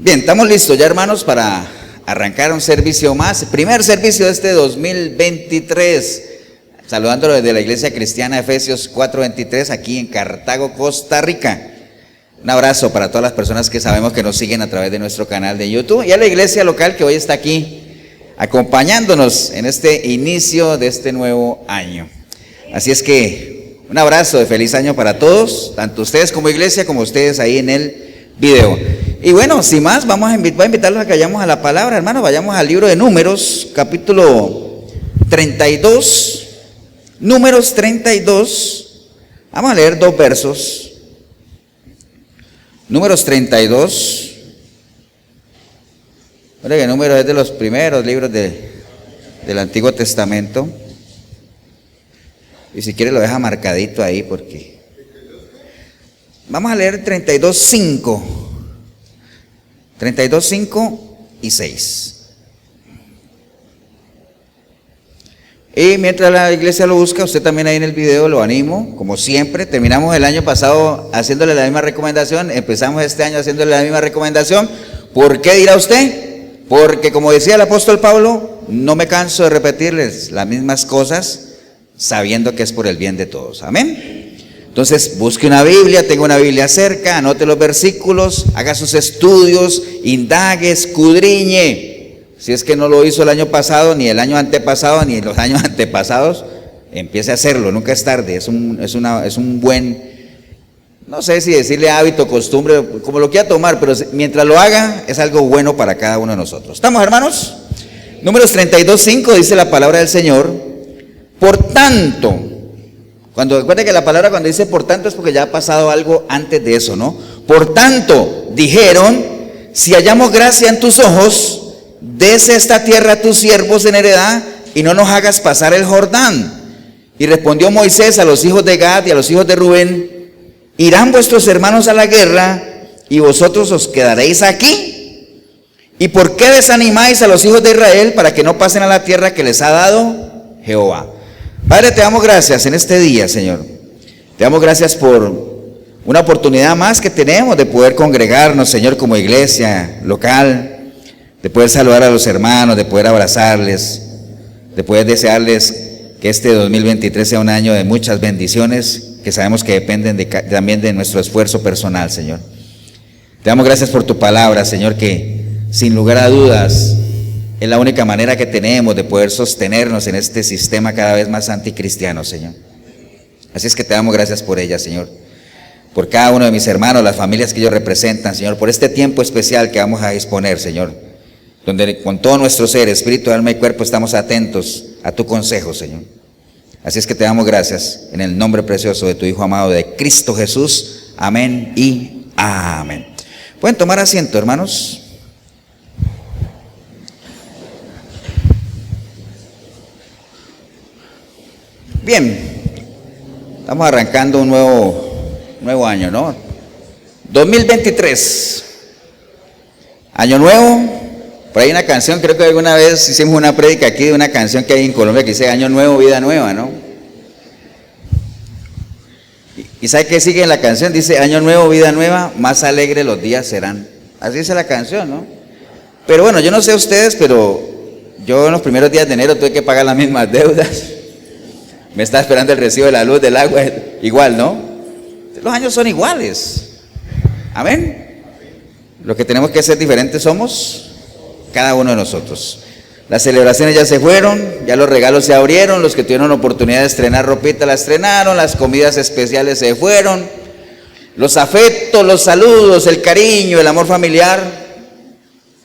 Bien, estamos listos ya, hermanos, para arrancar un servicio más. Primer servicio de este 2023. Saludándolo desde la Iglesia Cristiana Efesios 4:23, aquí en Cartago, Costa Rica. Un abrazo para todas las personas que sabemos que nos siguen a través de nuestro canal de YouTube y a la iglesia local que hoy está aquí acompañándonos en este inicio de este nuevo año. Así es que un abrazo de feliz año para todos, tanto ustedes como iglesia, como ustedes ahí en el video. Y bueno, sin más, voy a invitarlos a que vayamos a la palabra, hermanos. Vayamos al libro de Números, capítulo 32. Números 32. Vamos a leer dos versos. Números 32. Recuerda que Números es de los primeros libros del Antiguo Testamento. Y si quiere lo deja marcadito ahí porque... Vamos a leer 32:5. 32:5 y 6. Y mientras la iglesia lo busca, usted también ahí en el video lo animo, como siempre. Terminamos el año pasado haciéndole la misma recomendación, empezamos este año haciéndole la misma recomendación. ¿Por qué dirá usted? Porque como decía el apóstol Pablo, no me canso de repetirles las mismas cosas, sabiendo que es por el bien de todos. Amén. Entonces busque una Biblia, tenga una Biblia cerca, anote los versículos, haga sus estudios, indague, escudriñe. Si es que no lo hizo el año pasado, ni el año antepasado, ni los años antepasados, empiece a hacerlo, nunca es tarde. Es un buen, no sé si decirle hábito, costumbre, como lo quiera tomar, pero mientras lo haga es algo bueno para cada uno de nosotros. ¿Estamos, hermanos? Números 32:5 dice la palabra del Señor. Por tanto, recuerde que la palabra cuando dice por tanto es porque ya ha pasado algo antes de eso, ¿no? Por tanto, dijeron, si hallamos gracia en tus ojos, dese esta tierra a tus siervos en heredad y no nos hagas pasar el Jordán. Y respondió Moisés a los hijos de Gad y a los hijos de Rubén, irán vuestros hermanos a la guerra y vosotros os quedaréis aquí. ¿Y por qué desanimáis a los hijos de Israel para que no pasen a la tierra que les ha dado Jehová? Padre, te damos gracias en este día, Señor. Te damos gracias por una oportunidad más que tenemos de poder congregarnos, Señor, como iglesia local, de poder saludar a los hermanos, de poder abrazarles, de poder desearles que este 2023 sea un año de muchas bendiciones que sabemos que dependen también de nuestro esfuerzo personal, Señor. Te damos gracias por tu palabra, Señor, que sin lugar a dudas es la única manera que tenemos de poder sostenernos en este sistema cada vez más anticristiano, Señor. Así es que te damos gracias por ella, Señor, por cada uno de mis hermanos, las familias que ellos representan, Señor, por este tiempo especial que vamos a disponer, Señor, donde con todo nuestro ser, espíritu, alma y cuerpo estamos atentos a tu consejo, Señor. Así es que te damos gracias en el nombre precioso de tu Hijo amado, de Cristo Jesús. Amén y amén. Pueden tomar asiento, hermanos. Bien, estamos arrancando un nuevo año, ¿no? 2023, año nuevo. Por ahí una canción, creo que alguna vez hicimos una prédica aquí de una canción que hay en Colombia que dice año nuevo, vida nueva, ¿no? ¿Y sabe qué sigue en la canción? Dice año nuevo, vida nueva, más alegres los días serán. Así dice la canción, ¿no? Pero bueno, yo no sé ustedes, pero yo en los primeros días de enero tuve que pagar las mismas deudas. Me está esperando el recibo de la luz, del agua, igual, ¿no? Los años son iguales. Amén. Lo que tenemos que ser diferentes somos cada uno de nosotros. Las celebraciones ya se fueron, ya los regalos se abrieron, los que tuvieron la oportunidad de estrenar ropita la estrenaron, las comidas especiales se fueron, los afectos, los saludos, el cariño, el amor familiar,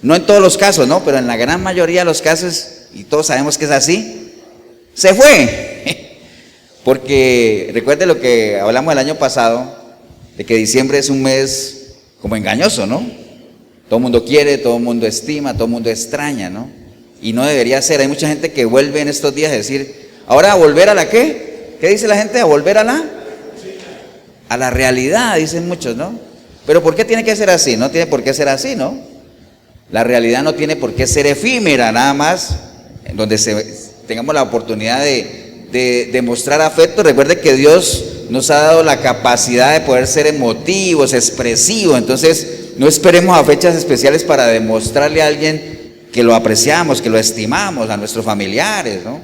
no en todos los casos, ¿no? Pero en la gran mayoría de los casos, y todos sabemos que es así, se fue. Porque recuerde lo que hablamos el año pasado, de que diciembre es un mes como engañoso, ¿no? Todo el mundo quiere, todo el mundo estima, todo el mundo extraña, ¿no? Y no debería ser. Hay mucha gente que vuelve en estos días a decir, ahora a volver a la ¿qué? ¿Qué dice la gente? A volver a la realidad, dicen muchos, ¿no? Pero ¿por qué tiene que ser así? No tiene por qué ser así, ¿no? La realidad no tiene por qué ser efímera, nada más, en donde tengamos la oportunidad de demostrar afecto. Recuerde que Dios nos ha dado la capacidad de poder ser emotivos, expresivos. Entonces no esperemos a fechas especiales para demostrarle a alguien que lo apreciamos, que lo estimamos, a nuestros familiares, ¿no?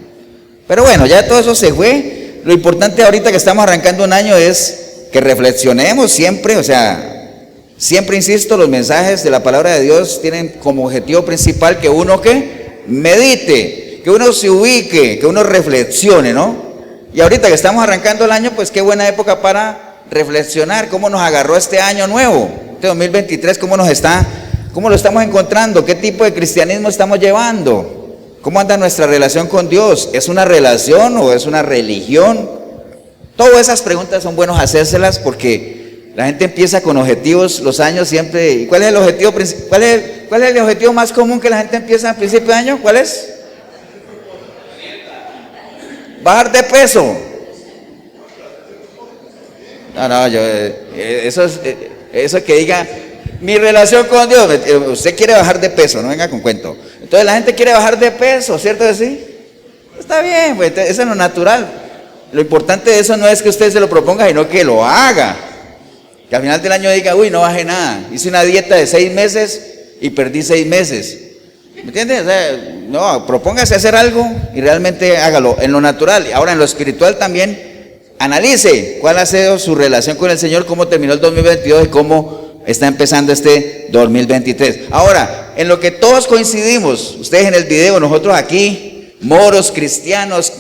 Pero bueno, ya todo eso se fue. Lo importante ahorita que estamos arrancando un año es que reflexionemos siempre, o sea, siempre insisto, los mensajes de la palabra de Dios tienen como objetivo principal que uno que medite, que uno se ubique, que uno reflexione, ¿no? Y ahorita que estamos arrancando el año, pues qué buena época para reflexionar cómo nos agarró este año nuevo, este 2023, cómo lo estamos encontrando, qué tipo de cristianismo estamos llevando, cómo anda nuestra relación con Dios, ¿es una relación o es una religión? Todas esas preguntas son buenos hacérselas porque la gente empieza con objetivos los años siempre. ¿Y cuál es el objetivo cuál es el objetivo más común que la gente empieza a principio de año? ¿Cuál es? Bajar de peso. No, eso que diga mi relación con Dios, usted quiere bajar de peso, no venga con cuento. Entonces la gente quiere bajar de peso, ¿cierto que sí? Está bien, pues eso es lo natural. Lo importante de eso no es que usted se lo proponga, sino que lo haga. Que al final del año diga, uy, no bajé nada, hice una dieta de 6 meses y perdí 6 meses. ¿Me entiendes? O sea, no, propóngase hacer algo y realmente hágalo en lo natural. Ahora en lo espiritual también analice cuál ha sido su relación con el Señor, cómo terminó el 2022 y cómo está empezando este 2023. Ahora, en lo que todos coincidimos, ustedes en el video, nosotros aquí, moros, cristianos,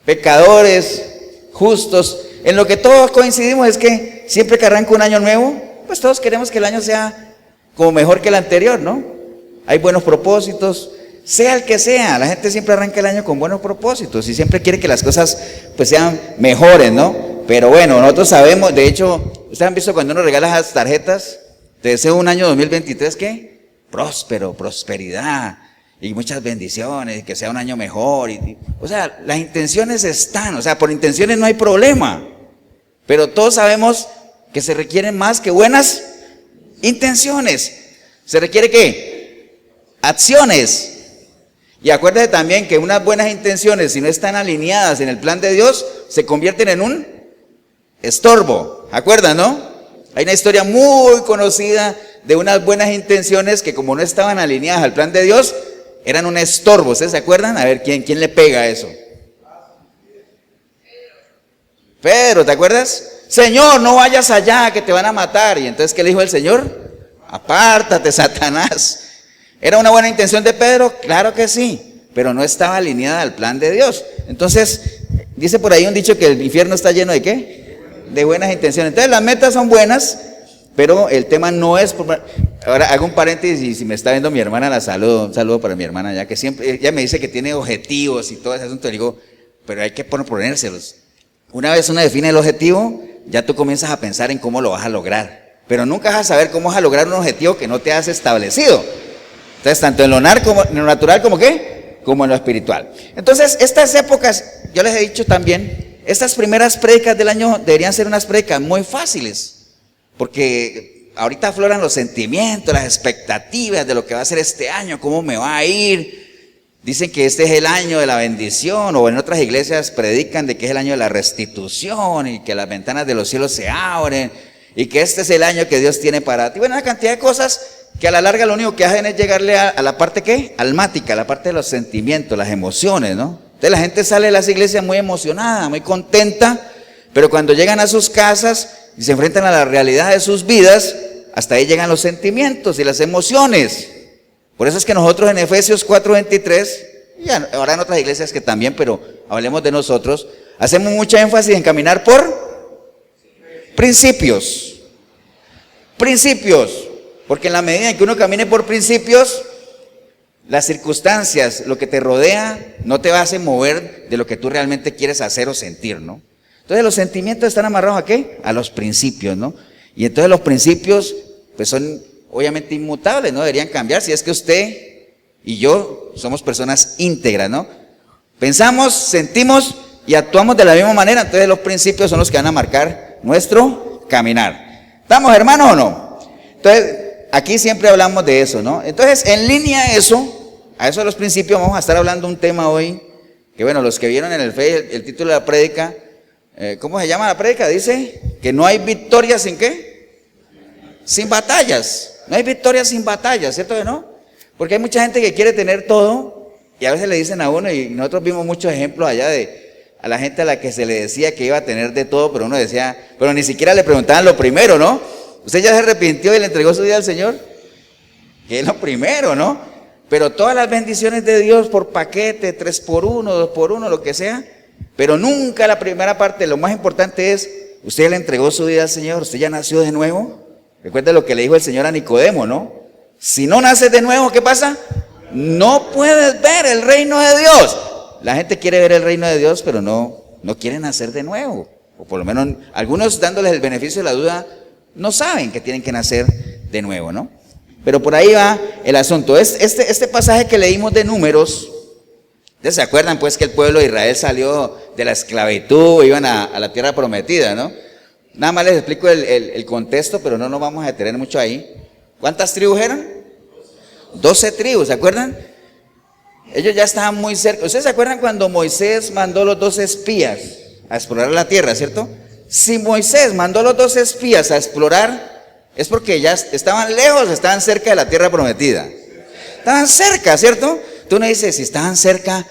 pecadores, justos, en lo que todos coincidimos es que siempre que arranca un año nuevo, pues todos queremos que el año sea como mejor que el anterior, ¿no? Hay buenos propósitos, sea el que sea, la gente siempre arranca el año con buenos propósitos y siempre quiere que las cosas pues sean mejores, ¿no? Pero bueno, nosotros sabemos, de hecho, ustedes han visto cuando uno regala esas tarjetas, te deseo un año 2023, ¿qué? Próspero, prosperidad y muchas bendiciones, que sea un año mejor. O sea, las intenciones están, o sea, por intenciones no hay problema, pero todos sabemos que se requieren más que buenas intenciones. ¿Se requiere qué? Acciones. Y acuérdate también que unas buenas intenciones, si no están alineadas en el plan de Dios, se convierten en un estorbo. ¿Acuerdan, no? Hay una historia muy conocida de unas buenas intenciones que como no estaban alineadas al plan de Dios, eran un estorbo. ¿Ustedes se acuerdan? A ver, ¿quién le pega a eso? Pedro, ¿te acuerdas? Señor, no vayas allá que te van a matar. Y entonces, ¿qué le dijo el Señor? Apártate, Satanás. ¿Era una buena intención de Pedro? Claro que sí, pero no estaba alineada al plan de Dios. Entonces, dice por ahí un dicho que el infierno está lleno ¿de qué? De buenas intenciones. Entonces, las metas son buenas, pero el tema no es... Ahora, hago un paréntesis y si me está viendo mi hermana, la saludo. Un saludo para mi hermana, ya que siempre, ella me dice que tiene objetivos y todo ese asunto. Le digo, pero hay que ponérselos. Una vez uno define el objetivo, ya tú comienzas a pensar en cómo lo vas a lograr. Pero nunca vas a saber cómo vas a lograr un objetivo que no te has establecido. Entonces, tanto en lo natural como ¿qué? Como en lo espiritual. Entonces, estas épocas, yo les he dicho también, estas primeras prédicas del año deberían ser unas prédicas muy fáciles, porque ahorita afloran los sentimientos, las expectativas de lo que va a ser este año, cómo me va a ir. Dicen que este es el año de la bendición, o en otras iglesias predican de que es el año de la restitución y que las ventanas de los cielos se abren y que este es el año que Dios tiene para ti. Bueno, una cantidad de cosas que a la larga lo único que hacen es llegarle a la parte ¿qué? Almática, la parte de los sentimientos, las emociones, ¿no? Entonces la gente sale de las iglesias muy emocionada, muy contenta, pero cuando llegan a sus casas y se enfrentan a la realidad de sus vidas, hasta ahí llegan los sentimientos y las emociones. Por eso es que nosotros en Efesios 4:23, y ahora en otras iglesias que también, pero hablemos de nosotros, hacemos mucha énfasis en caminar por principios. Principios. Porque en la medida en que uno camine por principios, las circunstancias, lo que te rodea, no te va a hacer mover de lo que tú realmente quieres hacer o sentir, ¿no? Entonces los sentimientos están amarrados ¿a qué? A los principios, ¿no? Y entonces los principios, pues son obviamente inmutables, ¿no? Deberían cambiar si es que usted y yo somos personas íntegras, ¿no? Pensamos, sentimos y actuamos de la misma manera, entonces los principios son los que van a marcar nuestro caminar. ¿Estamos hermanos o no? Entonces, aquí siempre hablamos de eso, ¿no? Entonces, en línea a eso de los principios, vamos a estar hablando un tema hoy, que bueno, los que vieron en el título de la prédica, ¿cómo se llama la prédica? Dice que no hay victoria sin ¿qué? sin batallas. No hay victoria sin batallas, ¿cierto que no? Porque hay mucha gente que quiere tener todo y a veces le dicen a uno, y nosotros vimos muchos ejemplos allá a la gente a la que se le decía que iba a tener de todo, pero uno decía, pero ni siquiera le preguntaban lo primero, ¿no? ¿Usted ya se arrepintió y le entregó su vida al Señor? Que es lo primero, ¿no? Pero todas las bendiciones de Dios por paquete, 3x1, 2x1, lo que sea, pero nunca la primera parte. Lo más importante es, usted ya le entregó su vida al Señor, usted ya nació de nuevo. Recuerde lo que le dijo el Señor a Nicodemo, ¿no? Si no naces de nuevo, ¿qué pasa? No puedes ver el reino de Dios. La gente quiere ver el reino de Dios, pero no quieren nacer de nuevo. O por lo menos algunos, dándoles el beneficio de la duda, no saben que tienen que nacer de nuevo, ¿no? Pero por ahí va el asunto. Este pasaje que leímos de Números, ¿ustedes se acuerdan pues que el pueblo de Israel salió de la esclavitud, iban a la tierra prometida, ¿no? Nada más les explico el contexto, pero no nos vamos a detener mucho ahí. ¿Cuántas tribus eran? 12 tribus, ¿se acuerdan? Ellos ya estaban muy cerca. ¿Ustedes se acuerdan cuando Moisés mandó los 12 espías a explorar la tierra, cierto? Si Moisés mandó los 12 espías a explorar, es porque ya estaban lejos, estaban cerca de la tierra prometida. Estaban cerca, ¿cierto? Tú me dices, si estaban cerca,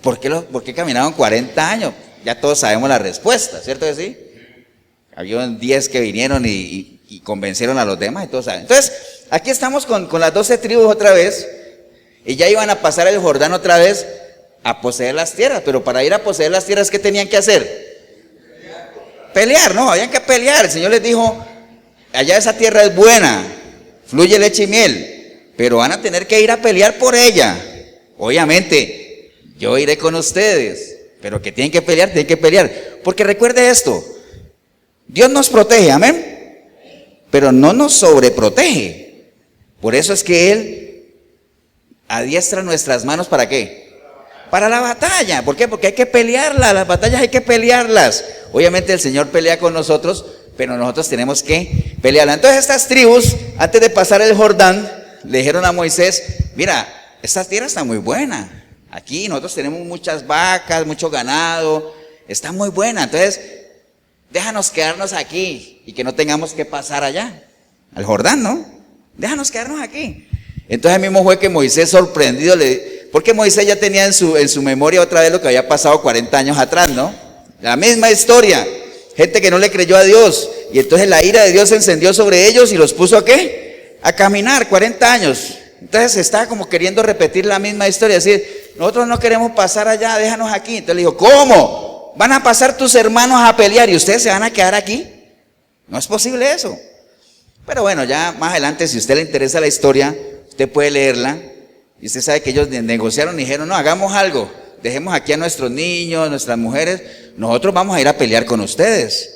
¿por qué caminaron 40 años? Ya todos sabemos la respuesta, ¿cierto que sí? Habían 10 que vinieron y convencieron a los demás y todos saben. Entonces, aquí estamos con las 12 tribus otra vez, y ya iban a pasar el Jordán otra vez a poseer las tierras, pero para ir a poseer las tierras, ¿qué tenían que hacer? Pelear, ¿no? Habían que pelear. El Señor les dijo, allá esa tierra es buena, fluye leche y miel, pero van a tener que ir a pelear por ella. Obviamente, yo iré con ustedes, pero que tienen que pelear, porque recuerde esto, Dios nos protege, amén, pero no nos sobreprotege. Por eso es que Él adiestra nuestras manos, ¿para qué? Para la batalla. ¿Por qué? Porque hay que pelearlas, las batallas hay que pelearlas. Obviamente el Señor pelea con nosotros, pero nosotros tenemos que pelearla. Entonces estas tribus, antes de pasar el Jordán, le dijeron a Moisés, mira, esta tierra está muy buena. Aquí nosotros tenemos muchas vacas, mucho ganado, está muy buena. Entonces, déjanos quedarnos aquí y que no tengamos que pasar allá, al Jordán, ¿no? Déjanos quedarnos aquí. Entonces mismo fue que Moisés, sorprendido, porque Moisés ya tenía en su memoria otra vez lo que había pasado 40 años atrás, ¿no? La misma historia, gente que no le creyó a Dios, y entonces la ira de Dios se encendió sobre ellos y los puso ¿a qué? A caminar 40 años. Entonces estaba como queriendo repetir la misma historia, decir, nosotros no queremos pasar allá, déjanos aquí. Entonces le dijo, ¿cómo? ¿Van a pasar tus hermanos a pelear y ustedes se van a quedar aquí? No es posible eso. Pero bueno, ya más adelante, si a usted le interesa la historia, usted puede leerla, y usted sabe que ellos negociaron y dijeron, no, hagamos algo, dejemos aquí a nuestros niños, nuestras mujeres, nosotros vamos a ir a pelear con ustedes.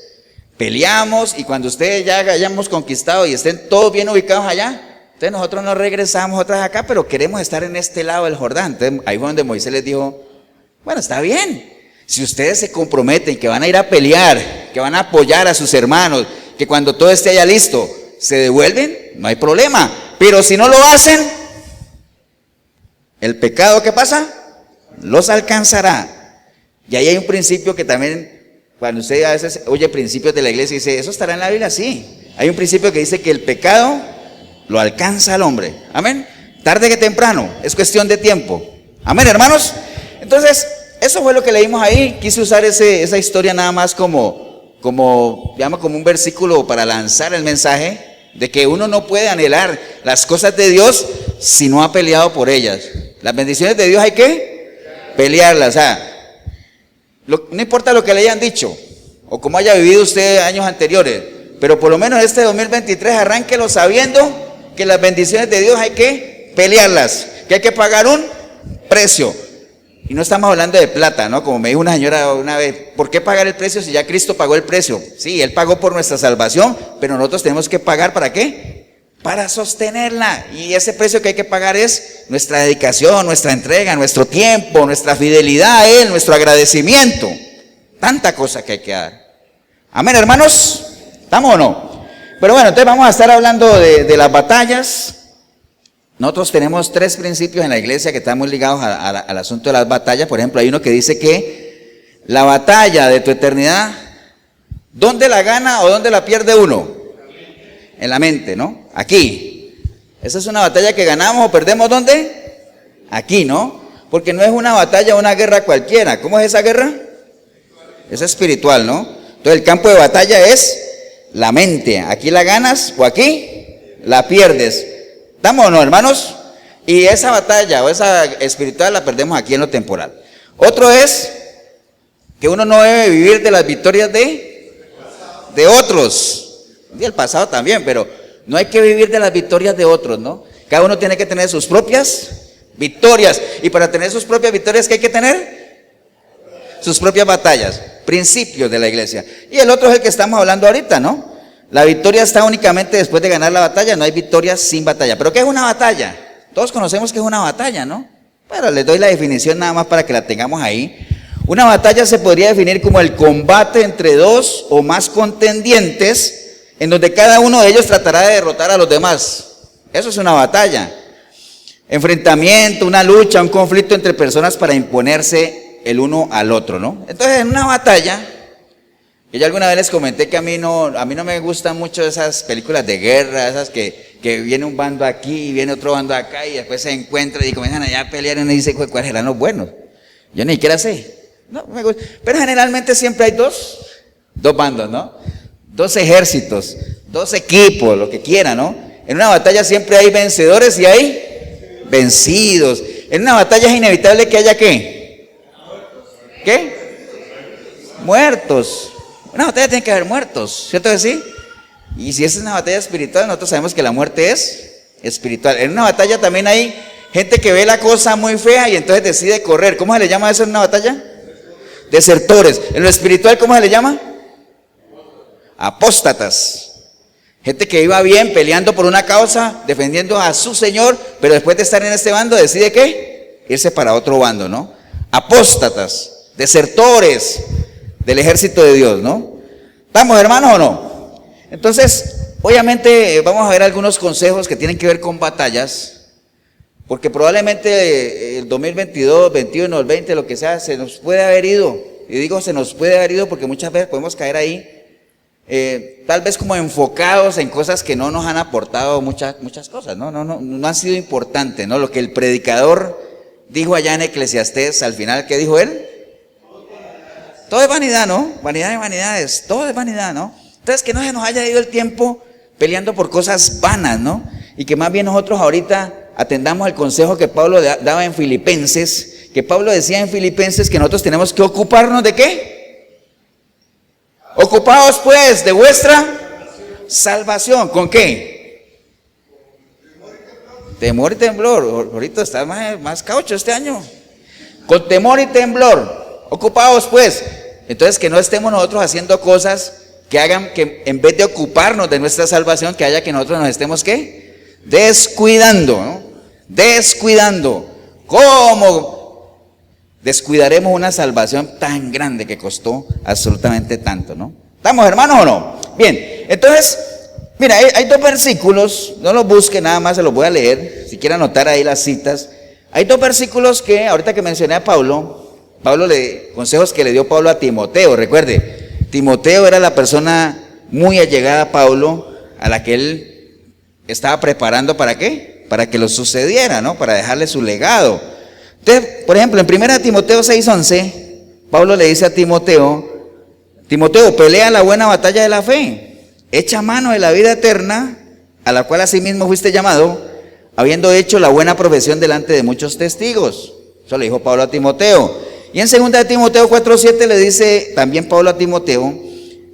Peleamos, y cuando ustedes ya hayamos conquistado y estén todos bien ubicados allá, entonces nosotros nos regresamos otra vez acá, pero queremos estar en este lado del Jordán. Entonces ahí fue donde Moisés les dijo, bueno, está bien, si ustedes se comprometen que van a ir a pelear, que van a apoyar a sus hermanos, que cuando todo esté allá listo, se devuelven, no hay problema. Pero si no lo hacen, el pecado, ¿qué pasa? Los alcanzará. Y ahí hay un principio que también, cuando usted a veces oye principios de la iglesia y dice, ¿eso estará en la Biblia? Sí. Hay un principio que dice que el pecado lo alcanza al hombre. Amén. Tarde que temprano, es cuestión de tiempo. Amén, hermanos. Entonces, eso fue lo que leímos ahí. Quise usar esa historia nada más como un versículo para lanzar el mensaje de que uno no puede anhelar las cosas de Dios si no ha peleado por ellas. Las bendiciones de Dios hay que pelearlas. O sea, no importa lo que le hayan dicho o cómo haya vivido usted años anteriores, pero por lo menos este 2023 arránquelo sabiendo que las bendiciones de Dios hay que pelearlas, que hay que pagar un precio. Y no estamos hablando de plata, ¿no? Como me dijo una señora una vez, ¿por qué pagar el precio si ya Cristo pagó el precio? Sí, Él pagó por nuestra salvación, pero nosotros tenemos que pagar, ¿para qué? Para sostenerla. Y ese precio que hay que pagar es nuestra dedicación, nuestra entrega, nuestro tiempo, nuestra fidelidad a Él, nuestro agradecimiento. Tanta cosa que hay que dar. Amén, hermanos. ¿Estamos o no? Pero bueno, entonces vamos a estar hablando de las batallas. Nosotros tenemos 3 principios en la iglesia que están muy ligados al asunto de las batallas. Por ejemplo, hay uno que dice que la batalla de tu eternidad, ¿dónde la gana o dónde la pierde uno? En la mente, ¿no? Aquí. Esa es una batalla que ganamos o perdemos, ¿dónde? Aquí, ¿no? Porque no es una batalla, una guerra cualquiera. ¿Cómo es esa guerra? Es espiritual, ¿no? Entonces el campo de batalla es la mente. Aquí la ganas o aquí la pierdes. ¿Estamos o no, hermanos? Y esa batalla o esa espiritual la perdemos aquí en lo temporal. Otro es que uno no debe vivir de las victorias de otros. Y el pasado también, pero no hay que vivir de las victorias de otros, ¿no? Cada uno tiene que tener sus propias victorias. Y para tener sus propias victorias, ¿qué hay que tener? Sus propias batallas, principios de la iglesia. Y el otro es el que estamos hablando ahorita, ¿no? La victoria está únicamente después de ganar la batalla, no hay victoria sin batalla. ¿Pero qué es una batalla? Todos conocemos que es una batalla, ¿no? Pero les doy la definición nada más para que la tengamos ahí. Una batalla se podría definir como el combate entre dos o más contendientes, en donde cada uno de ellos tratará de derrotar a los demás. Eso es una batalla. Enfrentamiento, una lucha, un conflicto entre personas para imponerse el uno al otro, ¿no? Entonces, en una batalla, que yo alguna vez les comenté que a mí no me gustan mucho esas películas de guerra, esas que viene un bando aquí y viene otro bando acá y después se encuentran y comienzan allá a pelear y uno dice, ¿cuáles eran los buenos? Yo ni siquiera sé. No me gusta. Pero generalmente siempre hay dos bandos, ¿no? Dos ejércitos, dos equipos, lo que quieran, ¿no? En una batalla siempre hay vencedores y hay vencidos. En una batalla es inevitable que haya ¿qué? ¿Qué? Muertos. Una batalla tiene que haber muertos, ¿cierto que sí? Y si es una batalla espiritual, nosotros sabemos que la muerte es espiritual. En una batalla también hay gente que ve la cosa muy fea y entonces decide correr. ¿Cómo se le llama eso en una batalla? Desertores. En lo espiritual, ¿cómo se le llama? Apóstatas. Gente que iba bien peleando por una causa, defendiendo a su Señor, pero después de estar en este bando decide ¿qué? Irse para otro bando, ¿no? Apóstatas, desertores del ejército de Dios, ¿no? ¿Estamos, hermanos, o no? Entonces, obviamente vamos a ver algunos consejos que tienen que ver con batallas, porque probablemente el 2022, 21, el 20, lo que sea, se nos puede haber ido. Y digo se nos puede haber ido porque muchas veces podemos caer ahí, tal vez como enfocados en cosas que no nos han aportado muchas cosas, no han sido importantes, ¿no? Lo que el predicador dijo allá en Eclesiastés, al final, ¿qué dijo él? Todo es vanidad, ¿no? Vanidad de vanidades, todo es vanidad, ¿no? Entonces, que no se nos haya ido el tiempo peleando por cosas vanas, ¿no? Y que más bien nosotros ahorita atendamos el consejo que Pablo daba en Filipenses, que Pablo decía en Filipenses que nosotros tenemos que ocuparnos ¿de qué? Ocupaos pues de vuestra salvación. ¿Con qué? Temor y temblor. Ahorita está más caucho este año. Con temor y temblor. Ocupaos pues. Entonces que no estemos nosotros haciendo cosas que hagan que en vez de ocuparnos de nuestra salvación, que haya que nosotros nos estemos ¿qué? Descuidando, ¿no? Descuidando. ¿Cómo descuidaremos una salvación tan grande que costó absolutamente tanto, ¿no? ¿Estamos, hermanos, o no? Bien, entonces, mira, hay dos versículos, no los busque, nada más se los voy a leer, si quiere anotar ahí las citas. Hay dos versículos que, ahorita que mencioné a Pablo consejos que le dio Pablo a Timoteo. Recuerde, Timoteo era la persona muy allegada a Pablo, a la que él estaba preparando ¿para qué? Para que lo sucediera, ¿no? Para dejarle su legado. Entonces, por ejemplo, en 1 Timoteo 6:11, Pablo le dice a Timoteo, pelea la buena batalla de la fe, echa mano de la vida eterna, a la cual asimismo fuiste llamado, habiendo hecho la buena profesión delante de muchos testigos. Eso le dijo Pablo a Timoteo. Y en 2 Timoteo 4:7 le dice también Pablo a Timoteo,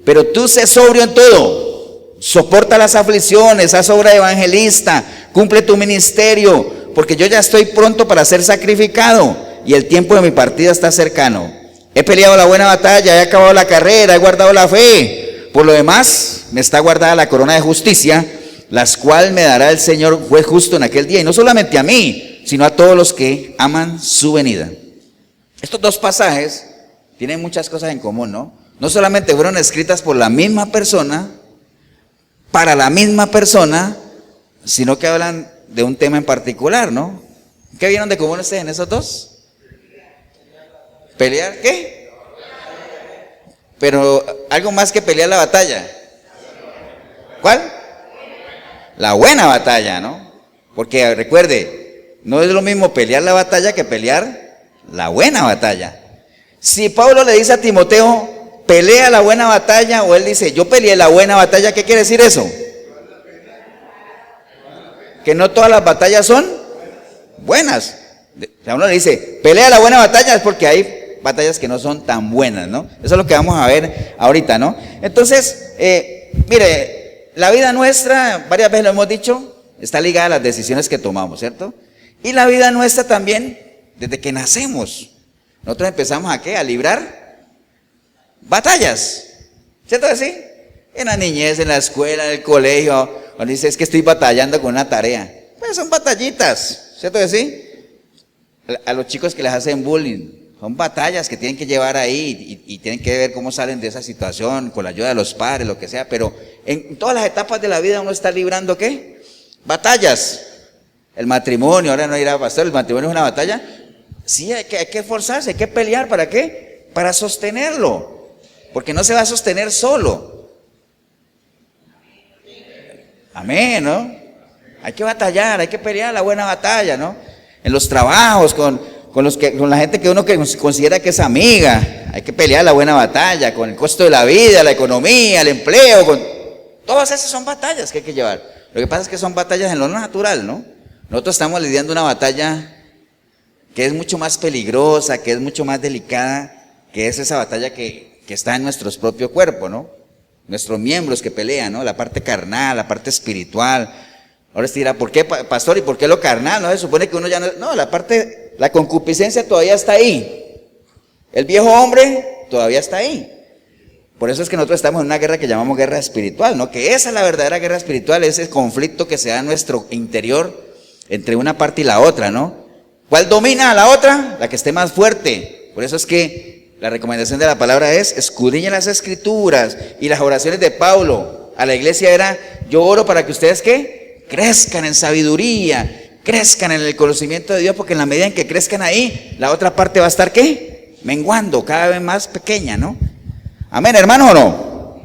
pero tú sé sobrio en todo, soporta las aflicciones, haz obra de evangelista, cumple tu ministerio, porque yo ya estoy pronto para ser sacrificado y el tiempo de mi partida está cercano. He peleado la buena batalla, he acabado la carrera, he guardado la fe. Por lo demás, me está guardada la corona de justicia, las cual me dará el Señor juez justo en aquel día, y no solamente a mí, sino a todos los que aman su venida. Estos dos pasajes tienen muchas cosas en común, ¿no? No solamente fueron escritas por la misma persona, para la misma persona, sino que hablan de un tema en particular, ¿no? ¿Qué vieron de común ustedes en esos dos? ¿Pelear qué? Pero algo más que pelear la batalla. ¿Cuál? la buena batalla, ¿no? Porque recuerde, no es lo mismo pelear la batalla que pelear la buena batalla. Si Pablo le dice a Timoteo, pelea la buena batalla, o él dice, yo peleé la buena batalla, ¿qué quiere decir eso? Que no todas las batallas son buenas. Si a uno le dice, pelea la buena batalla, es porque hay batallas que no son tan buenas, ¿no? Eso es lo que vamos a ver ahorita, ¿no? Entonces, mire, la vida nuestra, varias veces lo hemos dicho, está ligada a las decisiones que tomamos, ¿cierto? Y la vida nuestra también, desde que nacemos, nosotros empezamos ¿a qué? A librar batallas, ¿cierto que sí? En la niñez, en la escuela, en el colegio, cuando dice, es que estoy batallando con una tarea. Pues son batallitas, ¿cierto que sí? A los chicos que les hacen bullying, son batallas que tienen que llevar ahí y tienen que ver cómo salen de esa situación, con la ayuda de los padres, lo que sea. Pero en todas las etapas de la vida uno está librando ¿qué? Batallas. El matrimonio, ahora no irá a pastor, el matrimonio es una batalla. Sí, hay que esforzarse, hay que pelear, ¿para qué? Para sostenerlo, porque no se va a sostener solo. Amén, ¿no? Hay que batallar, hay que pelear la buena batalla, ¿no? En los trabajos, con la gente que uno considera que es amiga, hay que pelear la buena batalla, con el costo de la vida, la economía, el empleo, todas esas son batallas que hay que llevar. Lo que pasa es que son batallas en lo natural, ¿no? Nosotros estamos lidiando una batalla que es mucho más peligrosa, que es mucho más delicada, que es esa batalla que está en nuestro propio cuerpo, ¿no? Nuestros miembros que pelean, ¿no? La parte carnal, la parte espiritual. Ahora usted dirá, ¿por qué, pastor? ¿Y por qué lo carnal? No se supone que uno ya no... No, la concupiscencia todavía está ahí. El viejo hombre todavía está ahí. Por eso es que nosotros estamos en una guerra que llamamos guerra espiritual, ¿no? Que esa es la verdadera guerra espiritual, ese conflicto que se da en nuestro interior entre una parte y la otra, ¿no? ¿Cuál domina a la otra? La que esté más fuerte. Por eso es que la recomendación de la palabra es, escudriñen las escrituras. Y las oraciones de Pablo a la iglesia era, yo oro para que ustedes, ¿qué? Crezcan en sabiduría, crezcan en el conocimiento de Dios, porque en la medida en que crezcan ahí, la otra parte va a estar, ¿qué? Menguando, cada vez más pequeña, ¿no? Amén, hermano, ¿o no?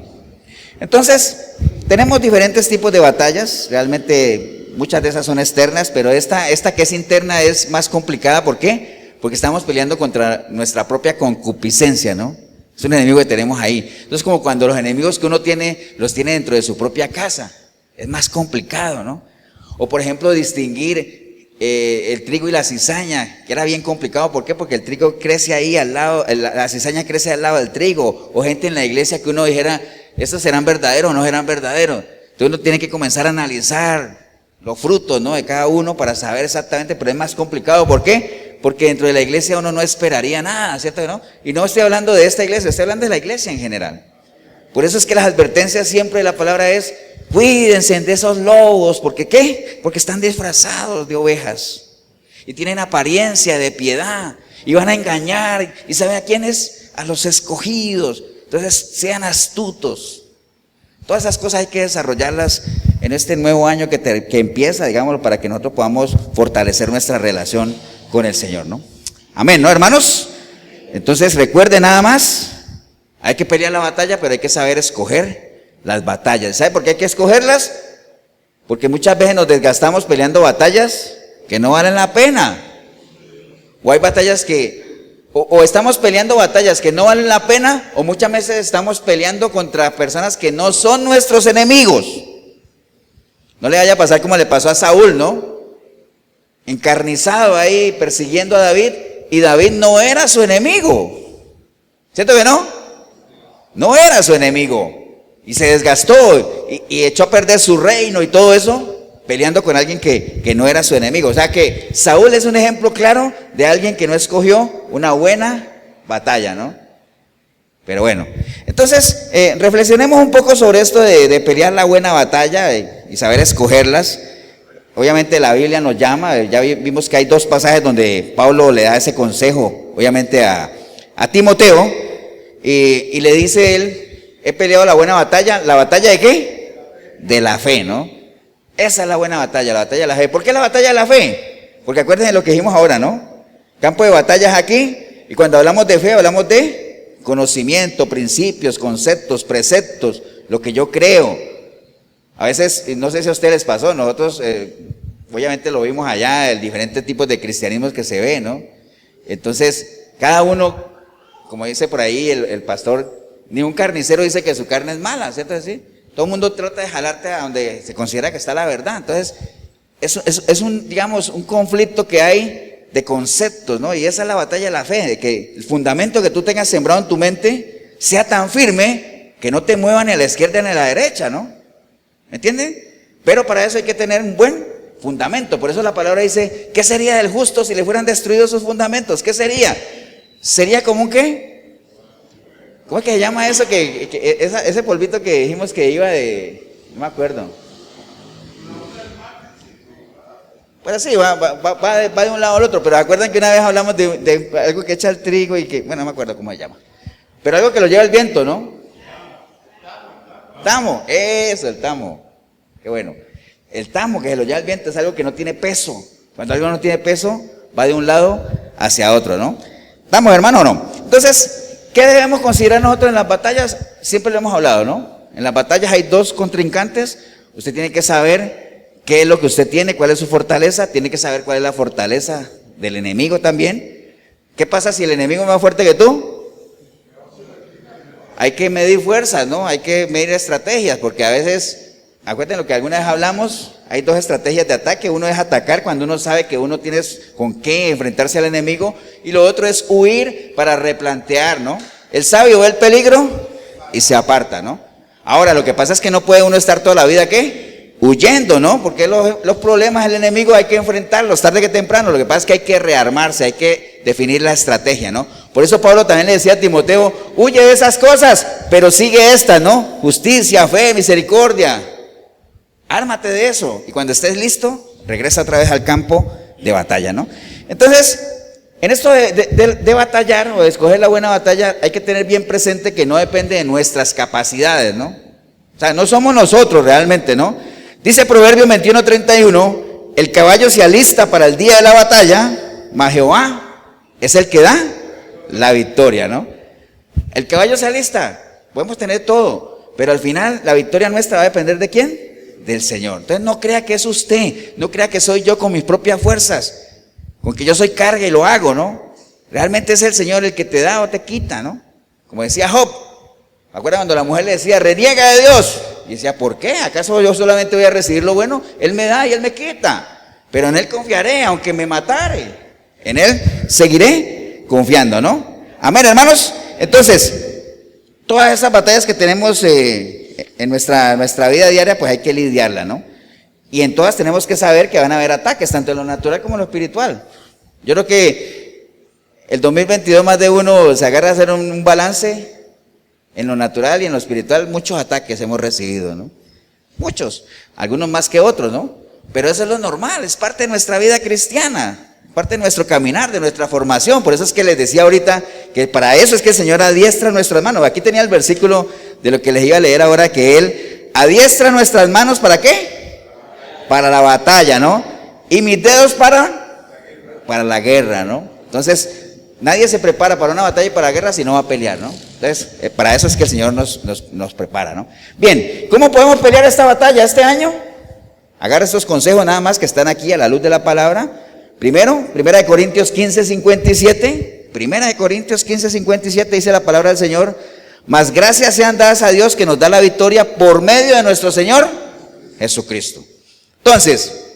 Entonces, tenemos diferentes tipos de batallas, realmente muchas de esas son externas, pero esta que es interna es más complicada. ¿Por qué? Porque estamos peleando contra nuestra propia concupiscencia, ¿no? Es un enemigo que tenemos ahí. Entonces, como cuando los enemigos que uno tiene, los tiene dentro de su propia casa, es más complicado, ¿no? O por ejemplo, distinguir el trigo y la cizaña, que era bien complicado. ¿Por qué? Porque el trigo crece ahí al lado, la cizaña crece al lado del trigo. O gente en la iglesia que uno dijera, ¿estos serán verdaderos o no serán verdaderos? Entonces uno tiene que comenzar a analizar los frutos, ¿no? De cada uno para saber exactamente, pero es más complicado. ¿Por qué? Porque dentro de la iglesia uno no esperaría nada, ¿cierto? ¿No? Y no estoy hablando de esta iglesia, estoy hablando de la iglesia en general. Por eso es que las advertencias siempre de la palabra es, cuídense de esos lobos. ¿Por qué qué? Porque están disfrazados de ovejas y tienen apariencia de piedad y van a engañar. ¿Y saben a quiénes? A los escogidos. Entonces sean astutos. Todas esas cosas hay que desarrollarlas en este nuevo año que empieza, digámoslo, para que nosotros podamos fortalecer nuestra relación con el Señor, ¿no? Amén, ¿no, hermanos? Entonces recuerden nada más, hay que pelear la batalla, pero hay que saber escoger las batallas. ¿Sabe por qué hay que escogerlas? Porque muchas veces nos desgastamos peleando batallas que no valen la pena. O hay batallas que, o estamos peleando batallas que no valen la pena, o muchas veces estamos peleando contra personas que no son nuestros enemigos. No le vaya a pasar como le pasó a Saúl, ¿no? Encarnizado ahí, persiguiendo a David, y David no era su enemigo. ¿Cierto que no? No era su enemigo. Y se desgastó y echó a perder su reino y todo eso, peleando con alguien que no era su enemigo. O sea que Saúl es un ejemplo claro de alguien que no escogió una buena batalla, ¿no? Pero bueno, entonces reflexionemos un poco sobre esto de pelear la buena batalla y saber escogerlas. Obviamente la Biblia nos llama, ya vimos que hay dos pasajes donde Pablo le da ese consejo, obviamente a Timoteo, y le dice él, he peleado la buena batalla. ¿La batalla de qué? De la fe, ¿no? Esa es la buena batalla, la batalla de la fe. ¿Por qué la batalla de la fe? Porque acuérdense de lo que dijimos ahora, ¿no? Campo de batalla es aquí, y cuando hablamos de fe, hablamos de conocimiento, principios, conceptos, preceptos, lo que yo creo. A veces, no sé si a ustedes les pasó, nosotros obviamente lo vimos allá, el diferentes tipos de cristianismos que se ve, ¿no? Entonces, cada uno, como dice por ahí el pastor, ni un carnicero dice que su carne es mala, ¿cierto? Así, todo el mundo trata de jalarte a donde se considera que está la verdad. Entonces, es un, digamos, un conflicto que hay de conceptos, ¿no? Y esa es la batalla de la fe, de que el fundamento que tú tengas sembrado en tu mente sea tan firme que no te mueva ni a la izquierda ni a la derecha, ¿no? ¿Me entienden? Pero para eso hay que tener un buen fundamento. Por eso la palabra dice, ¿qué sería del justo si le fueran destruidos sus fundamentos? ¿Qué sería? ¿Sería como un qué? ¿Cómo es que se llama eso? Ese polvito que dijimos que iba de... no me acuerdo. Pues sí, va de un lado al otro, pero acuerdan que una vez hablamos de algo que echa el trigo y que, bueno, no me acuerdo cómo se llama. Pero algo que lo lleva el viento, ¿no? Tamo, eso, el tamo. Qué bueno. El tamo que se lo lleva el viento es algo que no tiene peso. Cuando algo no tiene peso, va de un lado hacia otro, ¿no? ¿Estamos, hermano, o no? Entonces, ¿qué debemos considerar nosotros en las batallas? Siempre lo hemos hablado, ¿no? En las batallas hay dos contrincantes. Usted tiene que saber qué es lo que usted tiene, cuál es su fortaleza. Tiene que saber cuál es la fortaleza del enemigo también. ¿Qué pasa si el enemigo es más fuerte que tú? Hay que medir fuerzas, ¿no? Hay que medir estrategias, porque a veces, acuérdense lo que alguna vez hablamos, hay dos estrategias de ataque. Uno es atacar cuando uno sabe que uno tiene con qué enfrentarse al enemigo, y lo otro es huir para replantear, ¿no? El sabio ve el peligro y se aparta, ¿no? Ahora, lo que pasa es que no puede uno estar toda la vida, ¿qué? Huyendo, ¿no? Porque los problemas del enemigo hay que enfrentarlos tarde que temprano. Lo que pasa es que hay que rearmarse, hay que definir la estrategia, ¿no? Por eso Pablo también le decía a Timoteo, huye de esas cosas, pero sigue estas, ¿no? Justicia, fe, misericordia. Ármate de eso. Y cuando estés listo, regresa otra vez al campo de batalla, ¿no? Entonces, en esto de batallar o de escoger la buena batalla, hay que tener bien presente que no depende de nuestras capacidades, ¿no? O sea, no somos nosotros realmente, ¿no? Dice Proverbios 21:31, el caballo se alista para el día de la batalla, mas Jehová es el que da la victoria, ¿no? El caballo se alista, podemos tener todo, pero al final la victoria nuestra va a depender ¿de quién? Del Señor. Entonces no crea que es usted, no crea que soy yo con mis propias fuerzas, con que yo soy carga y lo hago, ¿no? Realmente es el Señor el que te da o te quita, ¿no? Como decía Job, ¿me acuerdas cuando la mujer le decía, reniega de Dios? Y decía, ¿por qué? ¿Acaso yo solamente voy a recibir lo bueno? Él me da y Él me quita, pero en Él confiaré, aunque me matare. En Él seguiré confiando, ¿no? Amén, hermanos. Entonces, todas esas batallas que tenemos en nuestra vida diaria, pues hay que lidiarla, ¿no? Y en todas tenemos que saber que van a haber ataques, tanto en lo natural como en lo espiritual. Yo creo que el 2022 más de uno se agarra a hacer un balance. En lo natural y en lo espiritual muchos ataques hemos recibido, ¿no? Muchos, algunos más que otros, ¿no? Pero eso es lo normal, es parte de nuestra vida cristiana, parte de nuestro caminar, de nuestra formación. Por eso es que les decía ahorita que para eso es que el Señor adiestra nuestras manos. Aquí tenía el versículo de lo que les iba a leer ahora, que Él adiestra nuestras manos, ¿para qué? Para la batalla, ¿no? Y mis dedos para la guerra, ¿no? Entonces, nadie se prepara para una batalla y para la guerra si no va a pelear, ¿no? Entonces, para eso es que el Señor nos prepara, ¿no? Bien, ¿cómo podemos pelear esta batalla este año? Agarra estos consejos nada más que están aquí a la luz de la palabra. Primero, 1 Corintios 15:57. 1 Corintios 15:57 dice la palabra del Señor, mas gracias sean dadas a Dios que nos da la victoria por medio de nuestro Señor Jesucristo. Entonces,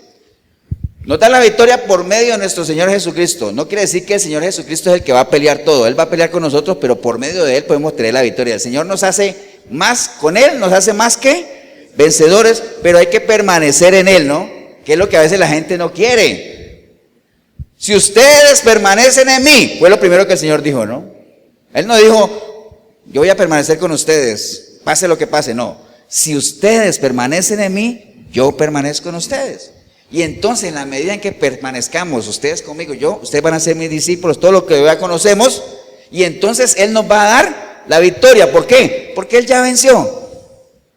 nos da la victoria por medio de nuestro Señor Jesucristo. No quiere decir que el Señor Jesucristo es el que va a pelear todo. Él va a pelear con nosotros, pero por medio de Él podemos tener la victoria. El Señor nos hace más, con Él nos hace más que vencedores, pero hay que permanecer en Él, ¿no? Que es lo que a veces la gente no quiere. Si ustedes permanecen en mí, fue lo primero que el Señor dijo, ¿no? Él no dijo, yo voy a permanecer con ustedes, pase lo que pase, no. Si ustedes permanecen en mí, yo permanezco en ustedes. Y entonces, en la medida en que permanezcamos, ustedes conmigo, yo, ustedes van a ser mis discípulos, todo lo que ya conocemos, y entonces Él nos va a dar la victoria. ¿Por qué? Porque Él ya venció.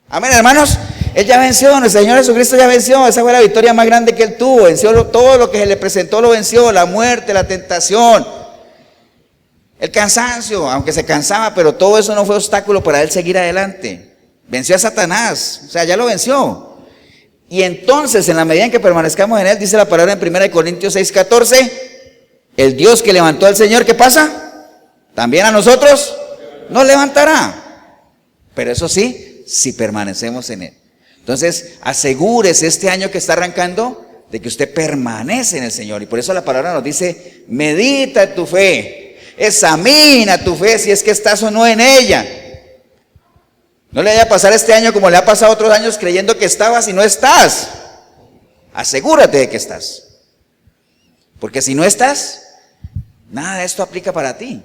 Amén, hermanos. Él ya venció, nuestro Señor Jesucristo ya venció. Esa fue la victoria más grande que Él tuvo. Venció todo lo que se le presentó, lo venció. La muerte, la tentación, el cansancio, aunque se cansaba, pero todo eso no fue obstáculo para Él seguir adelante. Venció a Satanás, o sea, ya lo venció. Y entonces, en la medida en que permanezcamos en Él, dice la palabra en 1 Corintios 6:14, el Dios que levantó al Señor, ¿qué pasa? También a nosotros nos levantará. Pero eso sí, si permanecemos en Él. Entonces, asegúrese este año que está arrancando de que usted permanece en el Señor. Y por eso la palabra nos dice, medita tu fe, examina tu fe si es que estás o no en ella. No le vaya a pasar este año como le ha pasado otros años creyendo que estabas y no estás. Asegúrate de que estás. Porque si no estás, nada de esto aplica para ti.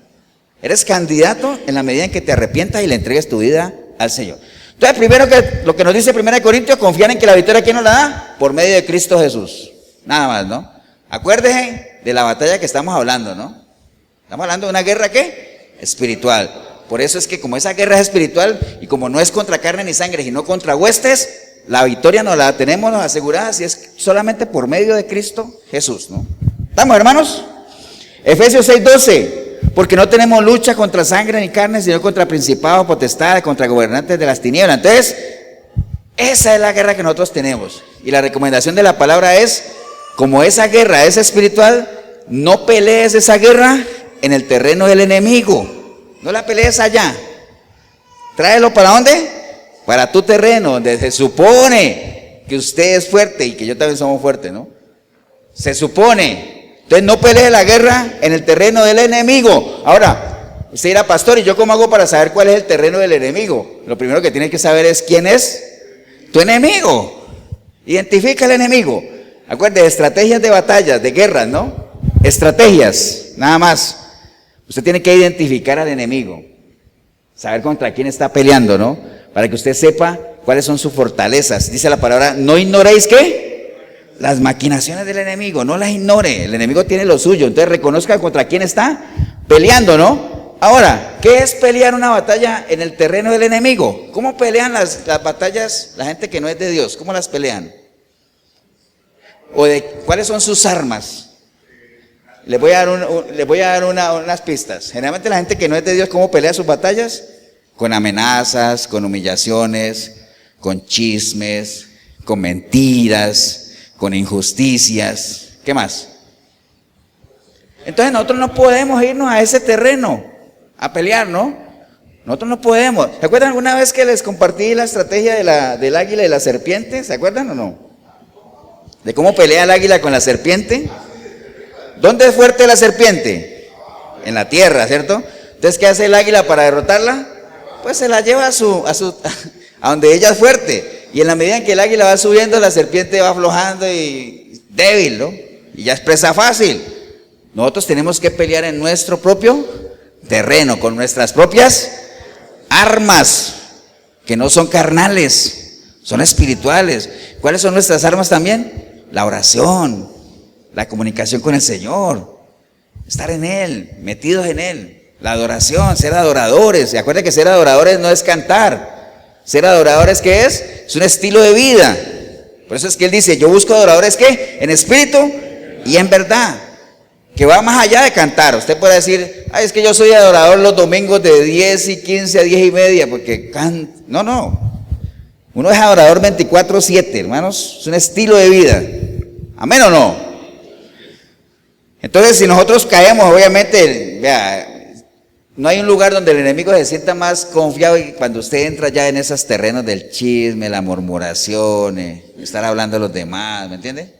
Eres candidato en la medida en que te arrepientas y le entregues tu vida al Señor. Entonces, primero que lo que nos dice 1 Corintios, confían en que la victoria, ¿quién nos la da? Por medio de Cristo Jesús. Nada más, ¿no? Acuérdense de la batalla que estamos hablando, ¿no? Estamos hablando de una guerra, ¿qué? Espiritual. Por eso es que como esa guerra es espiritual y como no es contra carne ni sangre, sino contra huestes, la victoria nos la tenemos asegurada si es solamente por medio de Cristo Jesús, ¿no? ¿Estamos, hermanos? Efesios 6:12. Porque no tenemos lucha contra sangre ni carne, sino contra principados, potestades, contra gobernantes de las tinieblas. Entonces, esa es la guerra que nosotros tenemos. Y la recomendación de la palabra es, como esa guerra es espiritual, no pelees esa guerra en el terreno del enemigo. No la pelees allá. Tráelo ¿para dónde? Para tu terreno, donde se supone que usted es fuerte y que yo también somos fuertes, ¿no? Se supone. Entonces no pelee la guerra en el terreno del enemigo. Ahora, usted dirá, pastor, ¿y yo cómo hago para saber cuál es el terreno del enemigo? Lo primero que tiene que saber es quién es tu enemigo. Identifica el enemigo. Acuérdate, estrategias de batallas, de guerras, ¿no? Estrategias, nada más. Usted tiene que identificar al enemigo. Saber contra quién está peleando, ¿no? Para que usted sepa cuáles son sus fortalezas. Dice la palabra, no ignoréis, ¿qué? Las maquinaciones del enemigo, no las ignore. El enemigo tiene lo suyo, entonces reconozca contra quién está peleando, ¿no? Ahora, ¿qué es pelear una batalla en el terreno del enemigo? ¿Cómo pelean las batallas la gente que no es de Dios? ¿Cómo las pelean? ¿O de cuáles son sus armas? Les voy a dar unas pistas. Generalmente la gente que no es de Dios, ¿cómo pelea sus batallas? Con amenazas, con humillaciones, con chismes, con mentiras, con injusticias. ¿Qué más? Entonces nosotros no podemos irnos a ese terreno a pelear, ¿no? Nosotros no podemos. ¿Se acuerdan alguna vez que les compartí la estrategia del águila y la serpiente? ¿Se acuerdan o no? De cómo pelea el águila con la serpiente. ¿Dónde es fuerte la serpiente? En la tierra, ¿cierto? Entonces, ¿qué hace el águila para derrotarla? Pues se la lleva a donde ella es fuerte. Y en la medida en que el águila va subiendo, la serpiente va aflojando y débil, ¿no? Y ya es presa fácil. Nosotros tenemos que pelear en nuestro propio terreno, con nuestras propias armas, que no son carnales, son espirituales. ¿Cuáles son nuestras armas también? La oración, la comunicación con el Señor, estar en Él, metidos en Él, la adoración, ser adoradores. Y acuérdense que ser adoradores no es cantar. Ser adoradores, ¿qué es? Es un estilo de vida. Por eso es que él dice, yo busco adoradores, ¿qué? En espíritu y en verdad. Que va más allá de cantar. Usted puede decir, ay, es que yo soy adorador los domingos de 10 y 15 a 10 y media, porque canto. No, no. Uno es adorador 24/7, hermanos. Es un estilo de vida. ¿Amén o no? Entonces, si nosotros caemos, obviamente, vea, no hay un lugar donde el enemigo se sienta más confiado y cuando usted entra ya en esos terrenos del chisme, la murmuración, estar hablando de los demás, ¿me entiende?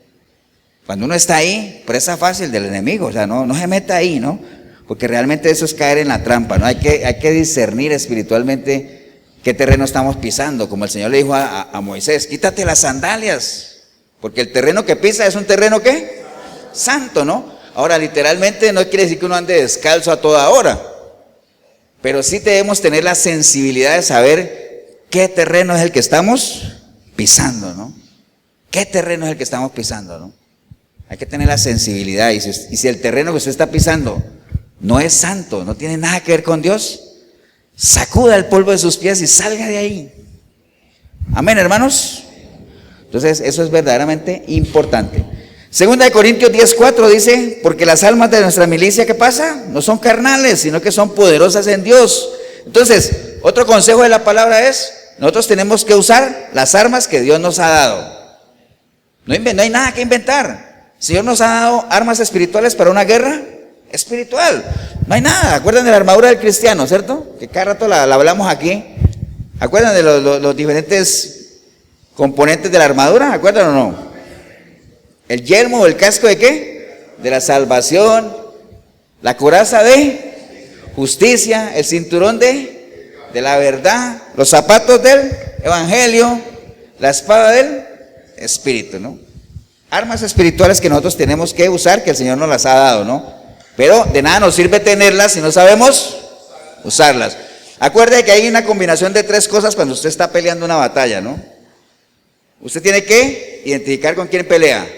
Cuando uno está ahí, presa fácil del enemigo, o sea, no se meta ahí, ¿no? Porque realmente eso es caer en la trampa, ¿no? Hay que discernir espiritualmente qué terreno estamos pisando, como el Señor le dijo a Moisés, quítate las sandalias, porque el terreno que pisa es un terreno, ¿qué? Santo, ¿no? Ahora, literalmente no quiere decir que uno ande descalzo a toda hora. Pero sí debemos tener la sensibilidad de saber qué terreno es el que estamos pisando, ¿no? ¿Qué terreno es el que estamos pisando, no? Hay que tener la sensibilidad. Y si el terreno que usted está pisando no es santo, no tiene nada que ver con Dios, sacuda el polvo de sus pies y salga de ahí. Amén, hermanos. Entonces, eso es verdaderamente importante. Segunda de Corintios 10:4 dice, porque las almas de nuestra milicia, ¿qué pasa? No son carnales, sino que son poderosas en Dios. Entonces, otro consejo de la palabra es, nosotros tenemos que usar las armas que Dios nos ha dado. No hay nada que inventar. El Señor nos ha dado armas espirituales para una guerra espiritual. No hay nada. ¿Acuerdan de la armadura del cristiano, cierto? Que cada rato la hablamos aquí. ¿Acuerdan de los diferentes componentes de la armadura? ¿Acuerdan o no? El yelmo o el casco ¿de qué? De la salvación. La coraza de justicia. El cinturón de la verdad. Los zapatos del evangelio. La espada del espíritu, ¿no? Armas espirituales que nosotros tenemos que usar, que el Señor nos las ha dado, ¿no? Pero de nada nos sirve tenerlas si no sabemos usarlas. Acuerde que hay una combinación de 3 cosas cuando usted está peleando una batalla, ¿no? Usted tiene que identificar con quién pelea.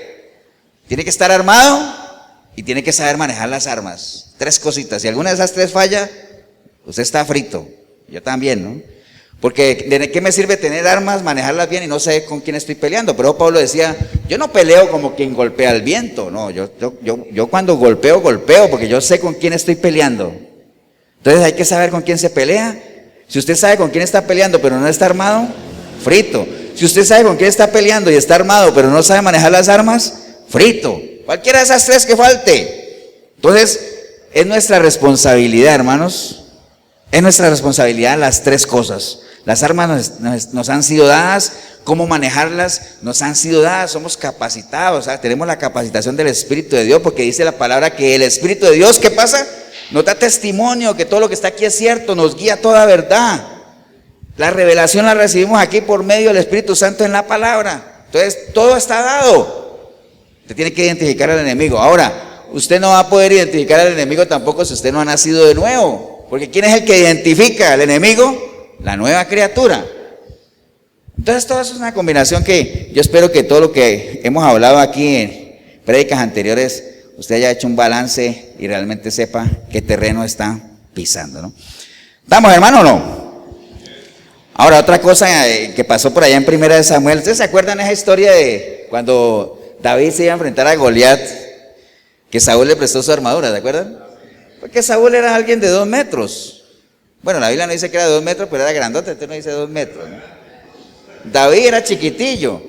Tiene que estar armado y tiene que saber manejar las armas. 3 cositas. Si alguna de esas 3 falla, usted está frito. Yo también, ¿no? Porque ¿de qué me sirve tener armas, manejarlas bien y no sé con quién estoy peleando? Pero Pablo decía, yo no peleo como quien golpea el viento. No, yo cuando golpeo porque yo sé con quién estoy peleando. Entonces hay que saber con quién se pelea. Si usted sabe con quién está peleando pero no está armado, frito. Si usted sabe con quién está peleando y está armado pero no sabe manejar las armas, frito. Cualquiera de esas 3 que falte. Entonces es nuestra responsabilidad, hermanos. Es nuestra responsabilidad las 3 cosas. Las armas nos han sido dadas, cómo manejarlas nos han sido dadas, somos capacitados, ¿sabes? Tenemos la capacitación del Espíritu de Dios, porque dice la palabra que el Espíritu de Dios, ¿qué pasa? Nos da testimonio que todo lo que está aquí es cierto, nos guía a toda verdad. La revelación la recibimos aquí por medio del Espíritu Santo en la palabra. Entonces todo está dado. Usted tiene que identificar al enemigo. Ahora, usted no va a poder identificar al enemigo tampoco si usted no ha nacido de nuevo, porque ¿quién es el que identifica al enemigo? La nueva criatura. Entonces todo eso es una combinación que yo espero que todo lo que hemos hablado aquí en prédicas anteriores, usted haya hecho un balance y realmente sepa qué terreno está pisando, ¿no? ¿Estamos, hermano, o no? Ahora, otra cosa que pasó por allá en Primera de Samuel. ¿Ustedes se acuerdan esa historia de cuando David se iba a enfrentar a Goliat? Que Saúl le prestó su armadura, ¿se acuerdan? Porque Saúl era alguien de 2 metros. Bueno, la Biblia no dice que era de 2 metros, pero era grandote, entonces no dice 2 metros, ¿no? David era chiquitillo.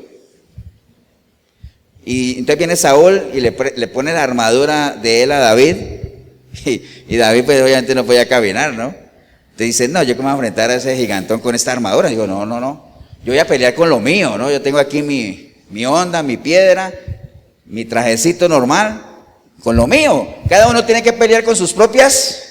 Y entonces viene Saúl y le pone la armadura de él a David. Y David pues obviamente no podía caminar, ¿no? Te dice, no, yo cómo voy a enfrentar a ese gigantón con esta armadura. Digo, no. Yo voy a pelear con lo mío, ¿no? Yo tengo aquí mi onda, mi piedra, mi trajecito normal, con lo mío. Cada uno tiene que pelear con sus propias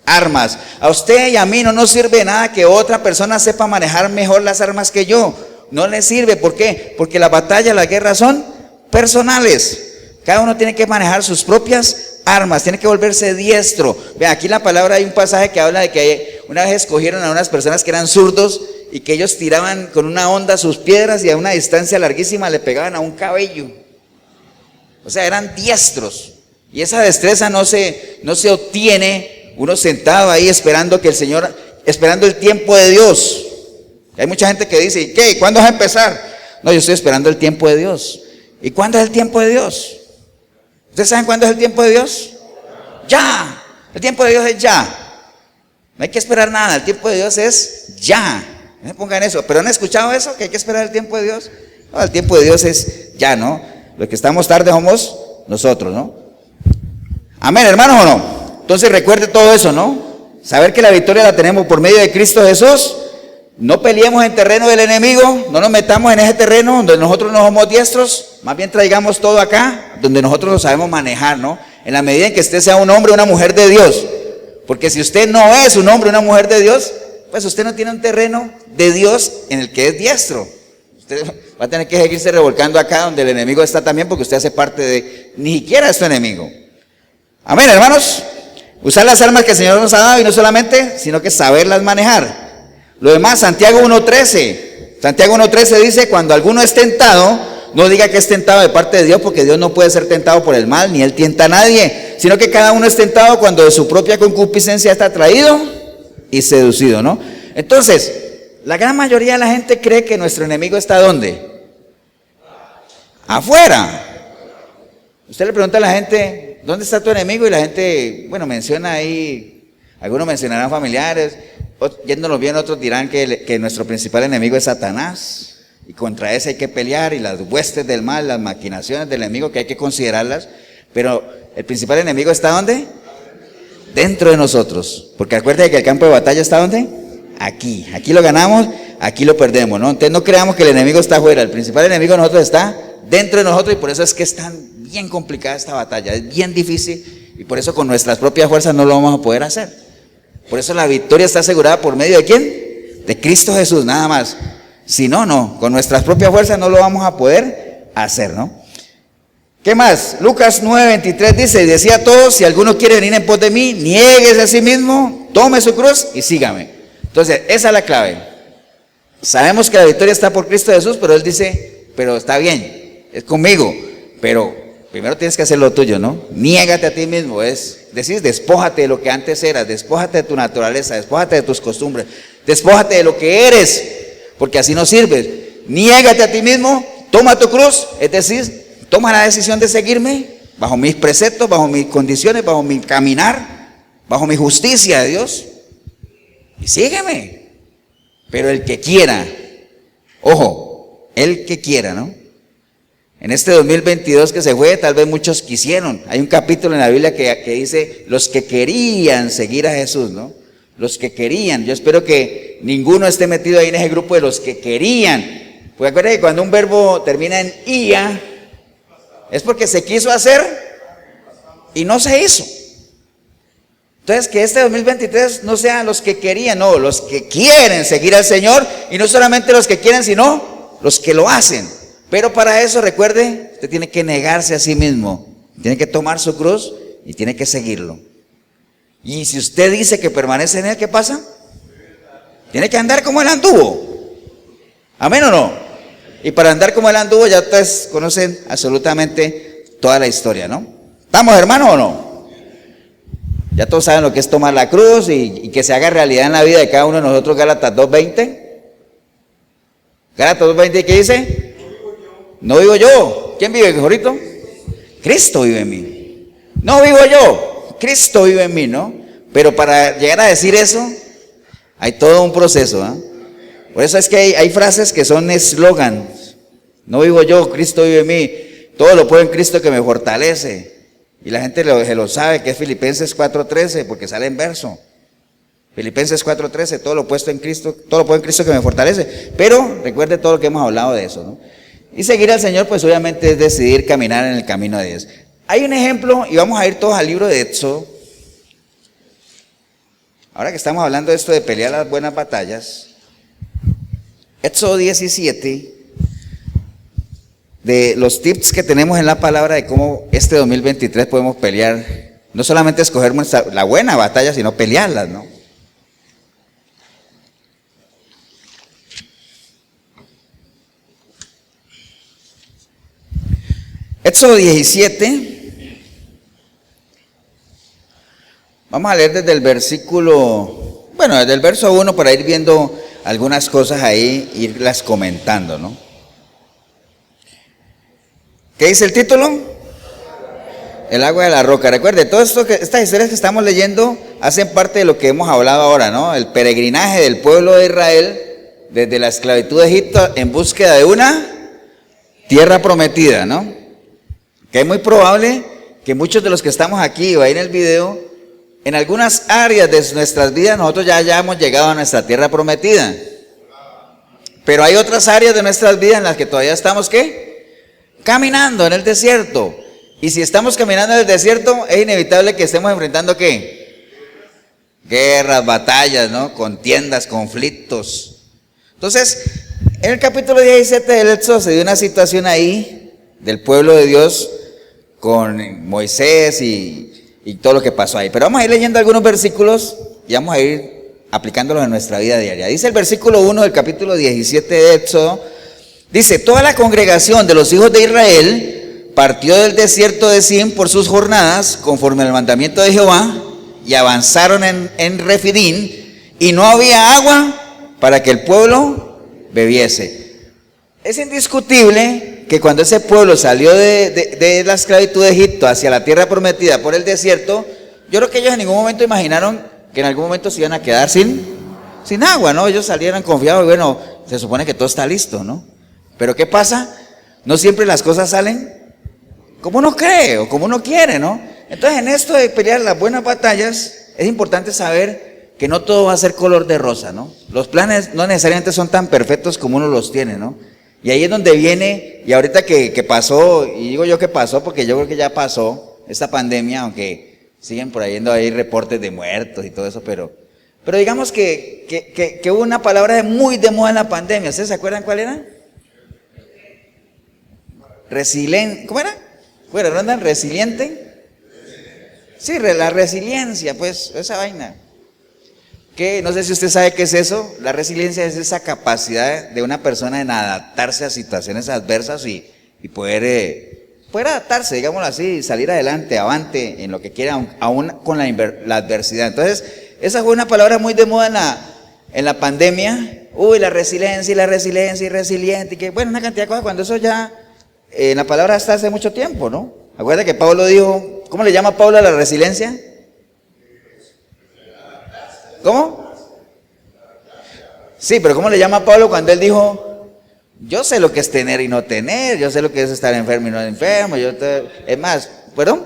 armas. A usted y a mí no nos sirve de nada que otra persona sepa manejar mejor las armas que yo. No le sirve. ¿Por qué? Porque la batalla, la guerra son personales. Cada uno tiene que manejar sus propias armas, tiene que volverse diestro. Vean, aquí en la palabra hay un pasaje que habla de que una vez escogieron a unas personas que eran zurdos y que ellos tiraban con una onda sus piedras y a una distancia larguísima le pegaban a un cabello. O sea, eran diestros. Y esa destreza no se obtiene uno sentado ahí esperando el tiempo de Dios. Hay mucha gente que dice, ¿qué? ¿Cuándo vas a empezar? No, yo estoy esperando el tiempo de Dios. ¿Y cuándo es el tiempo de Dios? ¿Ustedes saben cuándo es el tiempo de Dios? Ya. El tiempo de Dios es ya. No hay que esperar nada, el tiempo de Dios es ya. No se pongan eso. ¿Pero han escuchado eso? ¿Que hay que esperar el tiempo de Dios? No, el tiempo de Dios es ya, ¿no? Los que estamos tarde somos nosotros, ¿no? Amén, hermanos, ¿o no? Entonces recuerde todo eso, ¿no? Saber que la victoria la tenemos por medio de Cristo Jesús. No peleemos en terreno del enemigo, no nos metamos en ese terreno donde nosotros no somos diestros, más bien traigamos todo acá, donde nosotros lo sabemos manejar, ¿no? En la medida en que usted sea un hombre o una mujer de Dios. Porque si usted no es un hombre o una mujer de Dios, pues usted no tiene un terreno de Dios en el que es diestro. Usted va a tener que seguirse revolcando acá donde el enemigo está también, porque usted hace parte de, ni siquiera es su enemigo. Amén, hermanos. Usar las armas que el Señor nos ha dado y no solamente, sino que saberlas manejar. Lo demás, Santiago 1.13. Santiago 1.13 dice, cuando alguno es tentado, no diga que es tentado de parte de Dios, porque Dios no puede ser tentado por el mal, ni Él tienta a nadie, sino que cada uno es tentado cuando de su propia concupiscencia está atraído y seducido, ¿no? Entonces, la gran mayoría de la gente cree que nuestro enemigo está ¿dónde? Afuera. Usted le pregunta a la gente, ¿dónde está tu enemigo? Y la gente, bueno, menciona ahí, algunos mencionarán familiares, yéndonos bien, otros dirán que nuestro principal enemigo es Satanás. y contra ese hay que pelear, y las huestes del mal, las maquinaciones del enemigo que hay que considerarlas, pero el principal enemigo está ¿dónde? Dentro de nosotros, porque acuérdense que el campo de batalla está ¿dónde? Aquí lo ganamos, aquí lo perdemos, ¿no? Entonces no creamos que el enemigo está afuera, el principal enemigo de nosotros está dentro de nosotros, y por eso es que es tan bien complicada esta batalla, es bien difícil, y por eso con nuestras propias fuerzas no lo vamos a poder hacer. Por eso la victoria está asegurada por medio ¿de quién? De Cristo Jesús, nada más. Si no, no, con nuestras propias fuerzas no lo vamos a poder hacer, ¿no? ¿Qué más? Lucas 9:23 dice, decía a todos, si alguno quiere venir en pos de mí, niéguese a sí mismo, tome su cruz y sígame. Entonces, esa es la clave. Sabemos que la victoria está por Cristo Jesús, pero Él dice, pero está bien, es conmigo, pero primero tienes que hacer lo tuyo, ¿no? Niégate a ti mismo, es decir, despójate de lo que antes eras, despójate de tu naturaleza, despójate de tus costumbres, despójate de lo que eres, porque así no sirves. Niégate a ti mismo, toma tu cruz, es decir, toma la decisión de seguirme bajo mis preceptos, bajo mis condiciones, bajo mi caminar, bajo mi justicia de Dios, y sígueme. Pero el que quiera, ojo, el que quiera, ¿no? En este 2022 que se fue, tal vez muchos quisieron. Hay un capítulo en la Biblia que dice, los que querían seguir a Jesús, ¿no? Los que querían. Yo espero que ninguno esté metido ahí en ese grupo de los que querían. Porque acuérdense que cuando un verbo termina en ia, es porque se quiso hacer y no se hizo. Entonces, que este 2023 no sean los que querían, no, los que quieren seguir al Señor, y no solamente los que quieren, sino los que lo hacen. Pero para eso, recuerde, usted tiene que negarse a sí mismo, tiene que tomar su cruz y tiene que seguirlo. Y si usted dice que permanece en Él, ¿qué pasa? Tiene que andar como Él anduvo. ¿Amén o no? Y para andar como Él anduvo, ya ustedes conocen absolutamente toda la historia, ¿no? ¿Estamos, hermanos, o no? Ya todos saben lo que es tomar la cruz y que se haga realidad en la vida de cada uno de nosotros. Gálatas 2:20. Gálatas 2:20, ¿qué dice? No vivo yo. ¿Quién vive, Jorito? Cristo vive en mí. No vivo yo, Cristo vive en mí, ¿no? Pero para llegar a decir eso, hay todo un proceso, ¿eh? Por eso es que hay frases que son eslogans. No vivo yo, Cristo vive en mí. Todo lo puedo en Cristo que me fortalece. Y la gente lo sabe, que es Filipenses 4:13, porque sale en verso. Filipenses 4:13, todo lo puesto en Cristo, todo lo puedo en Cristo que me fortalece. Pero recuerde todo lo que hemos hablado de eso, ¿no? Y seguir al Señor, pues obviamente es decidir caminar en el camino de Dios. Hay un ejemplo, y vamos a ir todos al libro de Éxodo. Ahora que estamos hablando de esto de pelear las buenas batallas, Éxodo 17, de los tips que tenemos en la palabra de cómo este 2023 podemos pelear, no solamente escoger la buena batalla, sino pelearlas, ¿no? Éxodo 17, vamos a leer desde el versículo, bueno, desde el verso 1 para ir viendo algunas cosas ahí, irlas comentando, ¿no? ¿Qué dice el título? El agua de la roca. Recuerde, todo esto estas historias que estamos leyendo hacen parte de lo que hemos hablado ahora, ¿no? El peregrinaje del pueblo de Israel desde la esclavitud de Egipto en búsqueda de una tierra prometida, ¿no? Que es muy probable que muchos de los que estamos aquí o ahí en el video, en algunas áreas de nuestras vidas nosotros ya hayamos llegado a nuestra tierra prometida. Pero hay otras áreas de nuestras vidas en las que todavía estamos, ¿qué? Caminando en el desierto. Y si estamos caminando en el desierto, es inevitable que estemos enfrentando, ¿qué? Guerras, batallas, ¿no? Contiendas, conflictos. Entonces, en el capítulo 17 del Éxodo se dio una situación ahí del pueblo de Dios con Moisés y todo lo que pasó ahí. Pero vamos a ir leyendo algunos versículos y vamos a ir aplicándolos en nuestra vida diaria. Dice el versículo 1 del capítulo 17 de Éxodo, dice: toda la congregación de los hijos de Israel partió del desierto de Sin por sus jornadas, conforme al mandamiento de Jehová, y avanzaron en Refidín, y no había agua para que el pueblo bebiese. Es indiscutible que cuando ese pueblo salió de la esclavitud de Egipto hacia la tierra prometida por el desierto, yo creo que ellos en ningún momento imaginaron que en algún momento se iban a quedar sin agua, ¿no? Ellos salieron confiados y bueno, se supone que todo está listo, ¿no? Pero ¿qué pasa? No siempre las cosas salen como uno cree o como uno quiere, ¿no? Entonces, en esto de pelear las buenas batallas, es importante saber que no todo va a ser color de rosa, ¿no? Los planes no necesariamente son tan perfectos como uno los tiene, ¿no? Y ahí es donde viene, y ahorita que pasó, y digo yo que pasó porque yo creo que ya pasó esta pandemia, aunque siguen por ahí yendo ahí reportes de muertos y todo eso, pero digamos que hubo una palabra muy de moda en la pandemia. ¿Ustedes se acuerdan cuál era? Resiliente. ¿Cómo era? Bueno, ¿rondan resiliente? Sí, la resiliencia, pues, esa vaina. Que no sé si usted sabe qué es eso. La resiliencia es esa capacidad de una persona en adaptarse a situaciones adversas y poder adaptarse, digámoslo así, salir adelante, avante en lo que quiera, aún con la adversidad. Entonces, esa fue una palabra muy de moda en la pandemia. Uy, la resiliencia y resiliente, y que bueno, una cantidad de cosas, cuando eso ya, la palabra está hace mucho tiempo, ¿no? Acuérdate que Pablo dijo, ¿cómo le llama Pablo a la resiliencia? ¿Cómo? Sí, pero ¿cómo le llama Pablo cuando él dijo, yo sé lo que es tener y no tener, yo sé lo que es estar enfermo y no enfermo, es más, ¿perdón?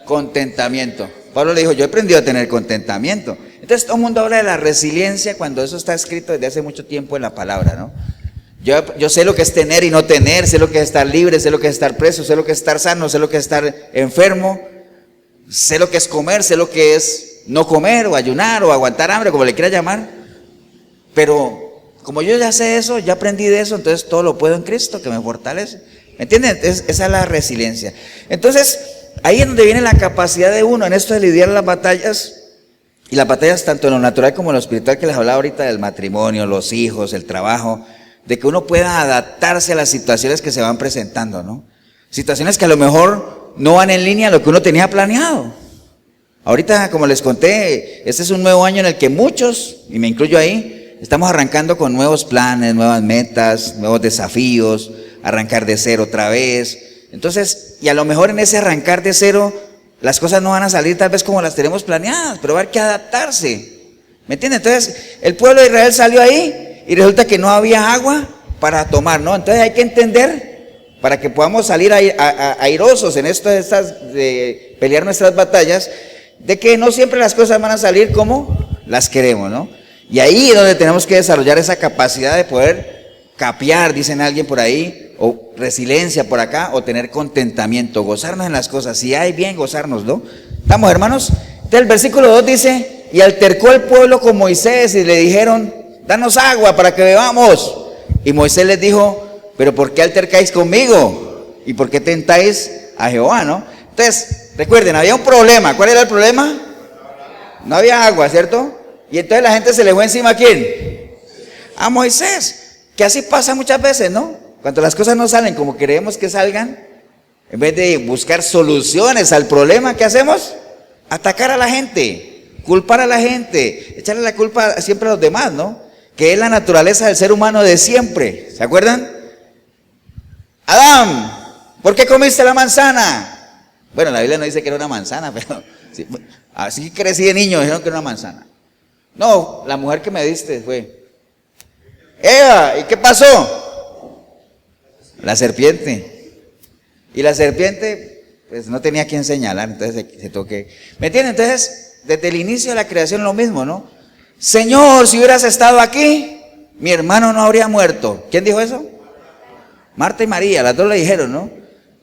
Contentamiento. Pablo le dijo, yo he aprendido a tener contentamiento. Entonces todo el mundo habla de la resiliencia cuando eso está escrito desde hace mucho tiempo en la palabra, ¿no? Yo sé lo que es tener y no tener, sé lo que es estar libre, sé lo que es estar preso, sé lo que es estar sano, sé lo que es estar enfermo, sé lo que es comer, sé lo que es no comer o ayunar o aguantar hambre, como le quiera llamar. Pero como yo ya sé eso, ya aprendí de eso, entonces todo lo puedo en Cristo que me fortalece. ¿Me entienden? Esa es la resiliencia. Entonces, ahí es donde viene la capacidad de uno en esto de lidiar las batallas, y las batallas tanto en lo natural como en lo espiritual, que les hablaba ahorita del matrimonio, los hijos, el trabajo, de que uno pueda adaptarse a las situaciones que se van presentando, ¿no? Situaciones que a lo mejor no van en línea a lo que uno tenía planeado. Ahorita, como les conté, este es un nuevo año en el que muchos, y me incluyo ahí, estamos arrancando con nuevos planes, nuevas metas, nuevos desafíos, arrancar de cero otra vez. Entonces, y a lo mejor en ese arrancar de cero, las cosas no van a salir tal vez como las tenemos planeadas, pero va a haber que adaptarse. ¿Me entienden? Entonces, el pueblo de Israel salió ahí y resulta que no había agua para tomar, ¿no? Entonces hay que entender, para que podamos salir airosos en esto de pelear nuestras batallas, de que no siempre las cosas van a salir como las queremos, ¿no? Y ahí es donde tenemos que desarrollar esa capacidad de poder capear, dicen alguien por ahí, o resiliencia por acá, o tener contentamiento, gozarnos en las cosas. Si hay bien, gozarnos, ¿no? ¿Estamos, hermanos? Entonces el versículo 2 dice, y altercó el pueblo con Moisés y le dijeron, danos agua para que bebamos. Y Moisés les dijo, pero ¿por qué altercáis conmigo? ¿Y por qué tentáis a Jehová, no? Entonces, recuerden, había un problema. ¿Cuál era el problema? No había agua, ¿cierto? Y entonces la gente se le fue encima ¿a quién? A Moisés. Que así pasa muchas veces, ¿no? Cuando las cosas no salen como queremos que salgan, en vez de buscar soluciones al problema, ¿qué hacemos? Atacar a la gente, culpar a la gente, echarle la culpa siempre a los demás, ¿no? Que es la naturaleza del ser humano de siempre. ¿Se acuerdan? Adán, ¿por qué comiste la manzana? Bueno, la Biblia no dice que era una manzana, pero sí, así crecí de niño, dijeron que era una manzana. No, la mujer que me diste fue Eva. ¿Y qué pasó? La serpiente. Y la serpiente, pues no tenía quien señalar, entonces se toque. ¿Me entienden? Entonces, desde el inicio de la creación lo mismo, ¿no? Señor, si hubieras estado aquí, mi hermano no habría muerto. ¿Quién dijo eso? Marta y María, las dos le dijeron, ¿no?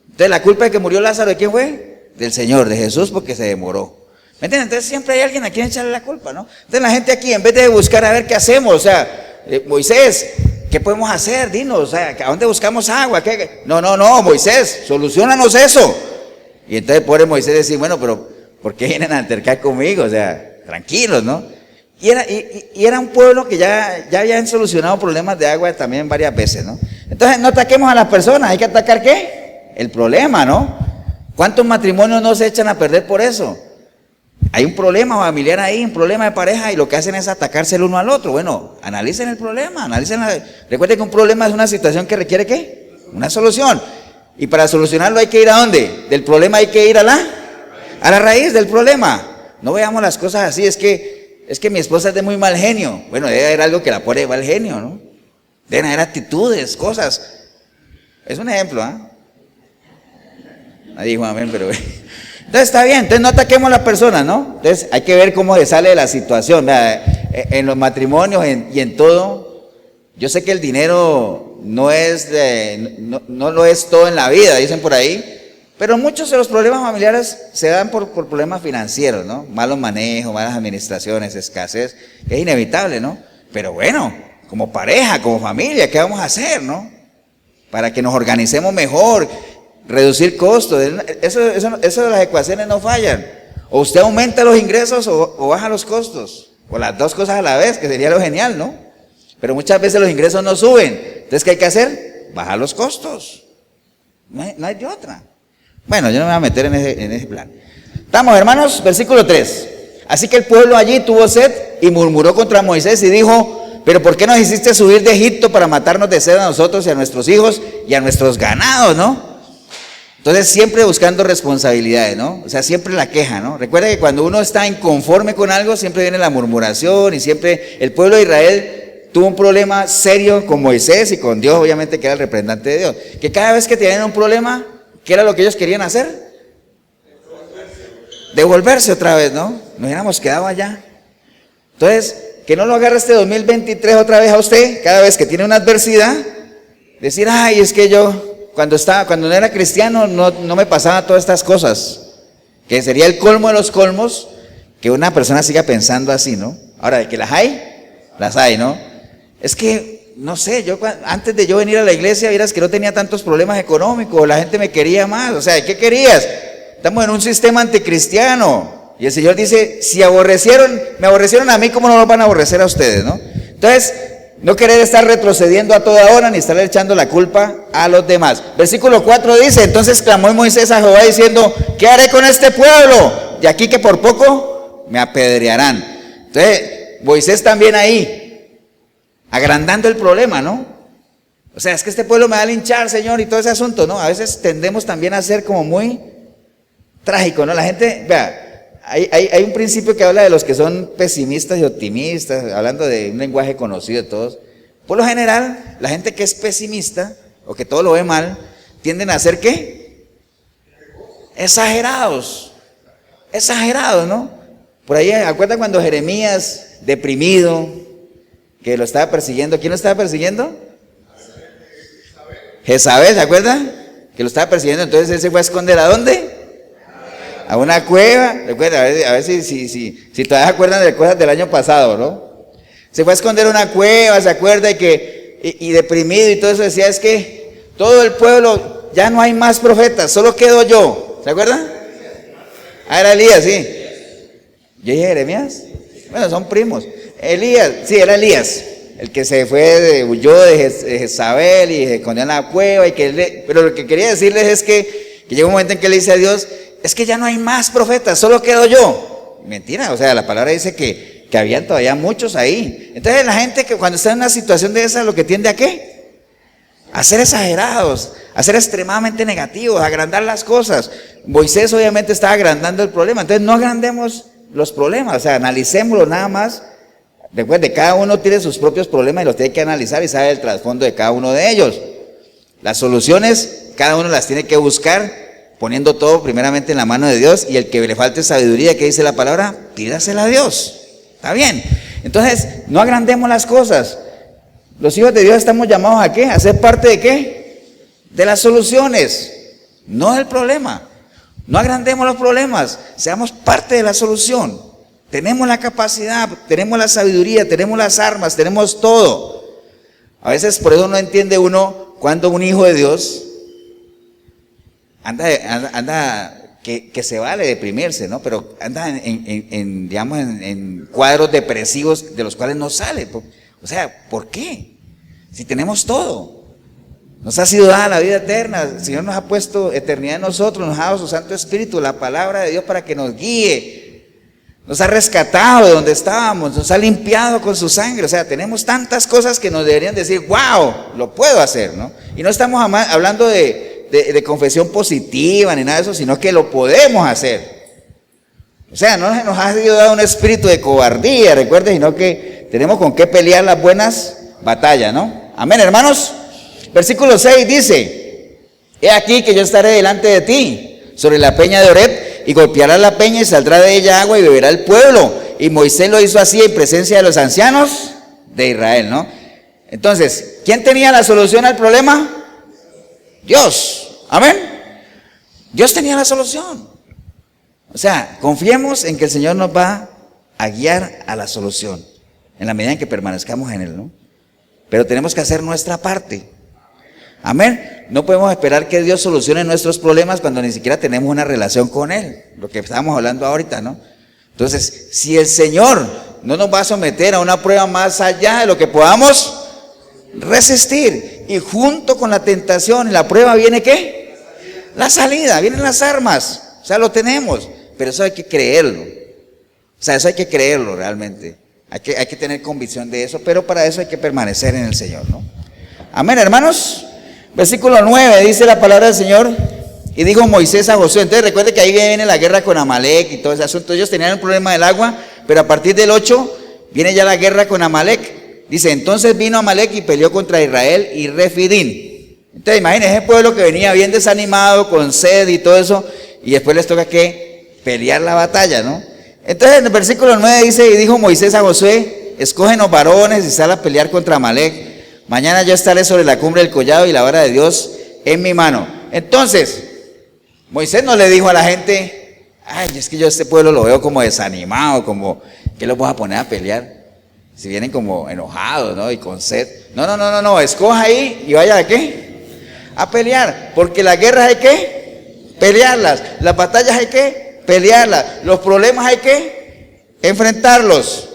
Entonces, la culpa de que murió Lázaro, ¿de quién fue? Del Señor, de Jesús, porque se demoró. ¿Me entienden? Entonces, siempre hay alguien a quien echarle la culpa, ¿no? Entonces, la gente aquí, en vez de buscar a ver qué hacemos, o sea, Moisés, ¿qué podemos hacer? Dinos, o sea, ¿a dónde buscamos agua? ¿Qué? No, Moisés, solucionanos eso. Y entonces, pobre Moisés decía, bueno, pero ¿por qué vienen a altercar conmigo? O sea, tranquilos, ¿no? Y era un pueblo que ya habían solucionado problemas de agua también varias veces, ¿no? Entonces, no ataquemos a las personas, hay que atacar ¿qué? El problema, ¿no? ¿Cuántos matrimonios no se echan a perder por eso? Hay un problema familiar ahí, un problema de pareja, y lo que hacen es atacarse el uno al otro. Bueno, analicen el problema, recuerden que un problema es una situación que requiere ¿qué? Una solución. Y para solucionarlo hay que ir ¿a dónde? Del problema hay que ir a la raíz del problema. No veamos las cosas así, es que mi esposa es de muy mal genio. Bueno, debe haber algo que la pone de mal genio, ¿no? Deben haber actitudes, cosas. Es un ejemplo, ¿ah? Nadie dijo amén, pero... Entonces está bien, entonces no ataquemos a la persona, ¿no? Entonces hay que ver cómo se sale de la situación. Vea, en los matrimonios y en todo, yo sé que el dinero no lo es todo en la vida, dicen por ahí, pero muchos de los problemas familiares se dan por problemas financieros, ¿no? Malos manejos, malas administraciones, escasez, es inevitable, ¿no? Pero bueno, como pareja, como familia, ¿qué vamos a hacer, no? Para que nos organicemos mejor, reducir costos, eso de las ecuaciones no fallan. O usted aumenta los ingresos o baja los costos, o las dos cosas a la vez, que sería lo genial, ¿no? Pero muchas veces los ingresos no suben, entonces ¿qué hay que hacer? Bajar los costos, no hay de otra. Bueno, yo no me voy a meter en ese plan. Estamos, hermanos, versículo 3. Así que el pueblo allí tuvo sed y murmuró contra Moisés y dijo: pero ¿por qué nos hiciste subir de Egipto para matarnos de sed a nosotros y a nuestros hijos y a nuestros ganados, ¿no? Entonces siempre buscando responsabilidades, ¿no? O sea, siempre la queja, ¿no? Recuerda que cuando uno está inconforme con algo, siempre viene la murmuración, y siempre el pueblo de Israel tuvo un problema serio con Moisés y con Dios, obviamente, que era el representante de Dios. Que cada vez que tenían un problema, ¿qué era lo que ellos querían hacer? Devolverse otra vez, ¿no? Nos hubiéramos quedado allá. Entonces, que no lo agarre este 2023 otra vez a usted, cada vez que tiene una adversidad, decir: ay, es que yo... Cuando no era cristiano no me pasaban todas estas cosas, que sería el colmo de los colmos que una persona siga pensando así, ¿no? Ahora, de que las hay, ¿no? Es que, no sé, antes de yo venir a la iglesia, vieras que no tenía tantos problemas económicos, la gente me quería más, o sea, ¿qué querías? Estamos en un sistema anticristiano, y el Señor dice: si me aborrecieron a mí, ¿cómo no los van a aborrecer a ustedes, no? Entonces, no querer estar retrocediendo a toda hora ni estar echando la culpa a los demás. Versículo 4 dice: entonces clamó Moisés a Jehová diciendo: ¿qué haré con este pueblo? De aquí que por poco me apedrearán. Entonces Moisés también ahí, agrandando el problema, ¿no? O sea, es que este pueblo me va a linchar, Señor, y todo ese asunto, ¿no? A veces tendemos también a ser como muy trágico, ¿no? La gente, vea, hay un principio que habla de los que son pesimistas y optimistas, hablando de un lenguaje conocido de todos. Por lo general, la gente que es pesimista o que todo lo ve mal, tienden a ser ¿qué? Exagerados, ¿no? Por ahí, ¿acuerdan cuando Jeremías, deprimido, que lo estaba persiguiendo? ¿Quién lo estaba persiguiendo? Jezabel, ¿se acuerdan? Que lo estaba persiguiendo, entonces él se fue a esconder ¿a dónde? A una cueva. Recuerda, a ver si todavía se acuerdan de cosas del año pasado, ¿no? Se fue a esconder a una cueva, se acuerda, y deprimido y todo eso, decía: es que todo el pueblo, ya no hay más profetas, solo quedo yo. ¿Se acuerdan? Ah, era Elías, sí. ¿Yo dije Jeremías? Bueno, son primos. Elías, sí, era Elías, el que se fue, huyó de Jezabel y se escondió en la cueva, pero lo que quería decirles es que llegó un momento en que le dice a Dios: es que ya no hay más profetas, solo quedo yo. Mentira, o sea, la palabra dice que habían todavía muchos ahí. Entonces la gente que cuando está en una situación de esa, lo que tiende a ¿qué? A ser exagerados, a ser extremadamente negativos, a agrandar las cosas. Moisés obviamente estaba agrandando el problema, entonces no agrandemos los problemas, o sea, analicémoslo nada más. Recuerde, cada uno tiene sus propios problemas y los tiene que analizar y sabe el trasfondo de cada uno de ellos. Las soluciones, cada uno las tiene que buscar, poniendo todo primeramente en la mano de Dios, y el que le falte sabiduría, que dice la palabra, pídasela a Dios. ¿Está bien? Entonces, no agrandemos las cosas. Los hijos de Dios estamos llamados ¿a qué? A ser parte de ¿qué? De las soluciones, no del problema. No agrandemos los problemas, seamos parte de la solución. Tenemos la capacidad, tenemos la sabiduría, tenemos las armas, tenemos todo. A veces por eso no entiende uno cuando un hijo de Dios anda que se vale deprimirse, ¿no? Pero anda en cuadros depresivos de los cuales no sale. O sea, ¿por qué? Si tenemos todo. Nos ha sido dada la vida eterna, el Señor nos ha puesto eternidad en nosotros, nos ha dado su Santo Espíritu, la palabra de Dios para que nos guíe. Nos ha rescatado de donde estábamos, nos ha limpiado con su sangre. O sea, tenemos tantas cosas que nos deberían decir: wow, lo puedo hacer, ¿no? Y no estamos hablando de confesión positiva ni nada de eso, sino que lo podemos hacer. O sea, no nos ha sido dado un espíritu de cobardía, recuerde, sino que tenemos con qué pelear las buenas batallas, ¿no? Amén, hermanos. Versículo 6 dice: He aquí que yo estaré delante de ti sobre la peña de Oreb, y golpeará la peña y saldrá de ella agua y beberá el pueblo. Y Moisés lo hizo así en presencia de los ancianos de Israel, ¿no? Entonces, ¿quién tenía la solución al problema? Dios. Amén. Dios tenía la solución. O sea, confiemos en que el Señor nos va a guiar a la solución en la medida en que permanezcamos en Él, ¿no? Pero tenemos que hacer nuestra parte. Amén. No podemos esperar que Dios solucione nuestros problemas cuando ni siquiera tenemos una relación con Él. Lo que estábamos hablando ahorita, ¿no? Entonces, si el Señor no nos va a someter a una prueba más allá de lo que podamos resistir, y junto con la tentación y la prueba viene ¿qué? La salida, vienen las armas. O sea, lo tenemos, pero eso hay que creerlo. O sea, eso hay que creerlo realmente. Hay que tener convicción de eso, pero para eso hay que permanecer en el Señor, ¿no? Amén, hermanos. Versículo 9 dice la palabra del Señor: y dijo Moisés a Josué. Entonces recuerde que ahí viene la guerra con Amalek y todo ese asunto. Ellos tenían el problema del agua, pero a partir del 8 viene ya la guerra con Amalek. Dice, entonces vino Amalek y peleó contra Israel y Refidín. Entonces imagínense ese pueblo que venía bien desanimado, con sed y todo eso, y después les toca que pelear la batalla, ¿no? Entonces en el versículo 9 dice, y dijo Moisés a Josué, escógenos varones y sal a pelear contra Amalek. Mañana yo estaré sobre la cumbre del collado y la vara de Dios en mi mano. Entonces, Moisés no le dijo a la gente, ay, es que yo este pueblo lo veo como desanimado, como, ¿qué los voy a poner a pelear? Si vienen como enojados, ¿no? Y con sed. No, escoja ahí y vaya a qué? A pelear, porque las guerras hay que pelearlas, las batallas hay que pelearlas, los problemas hay que enfrentarlos,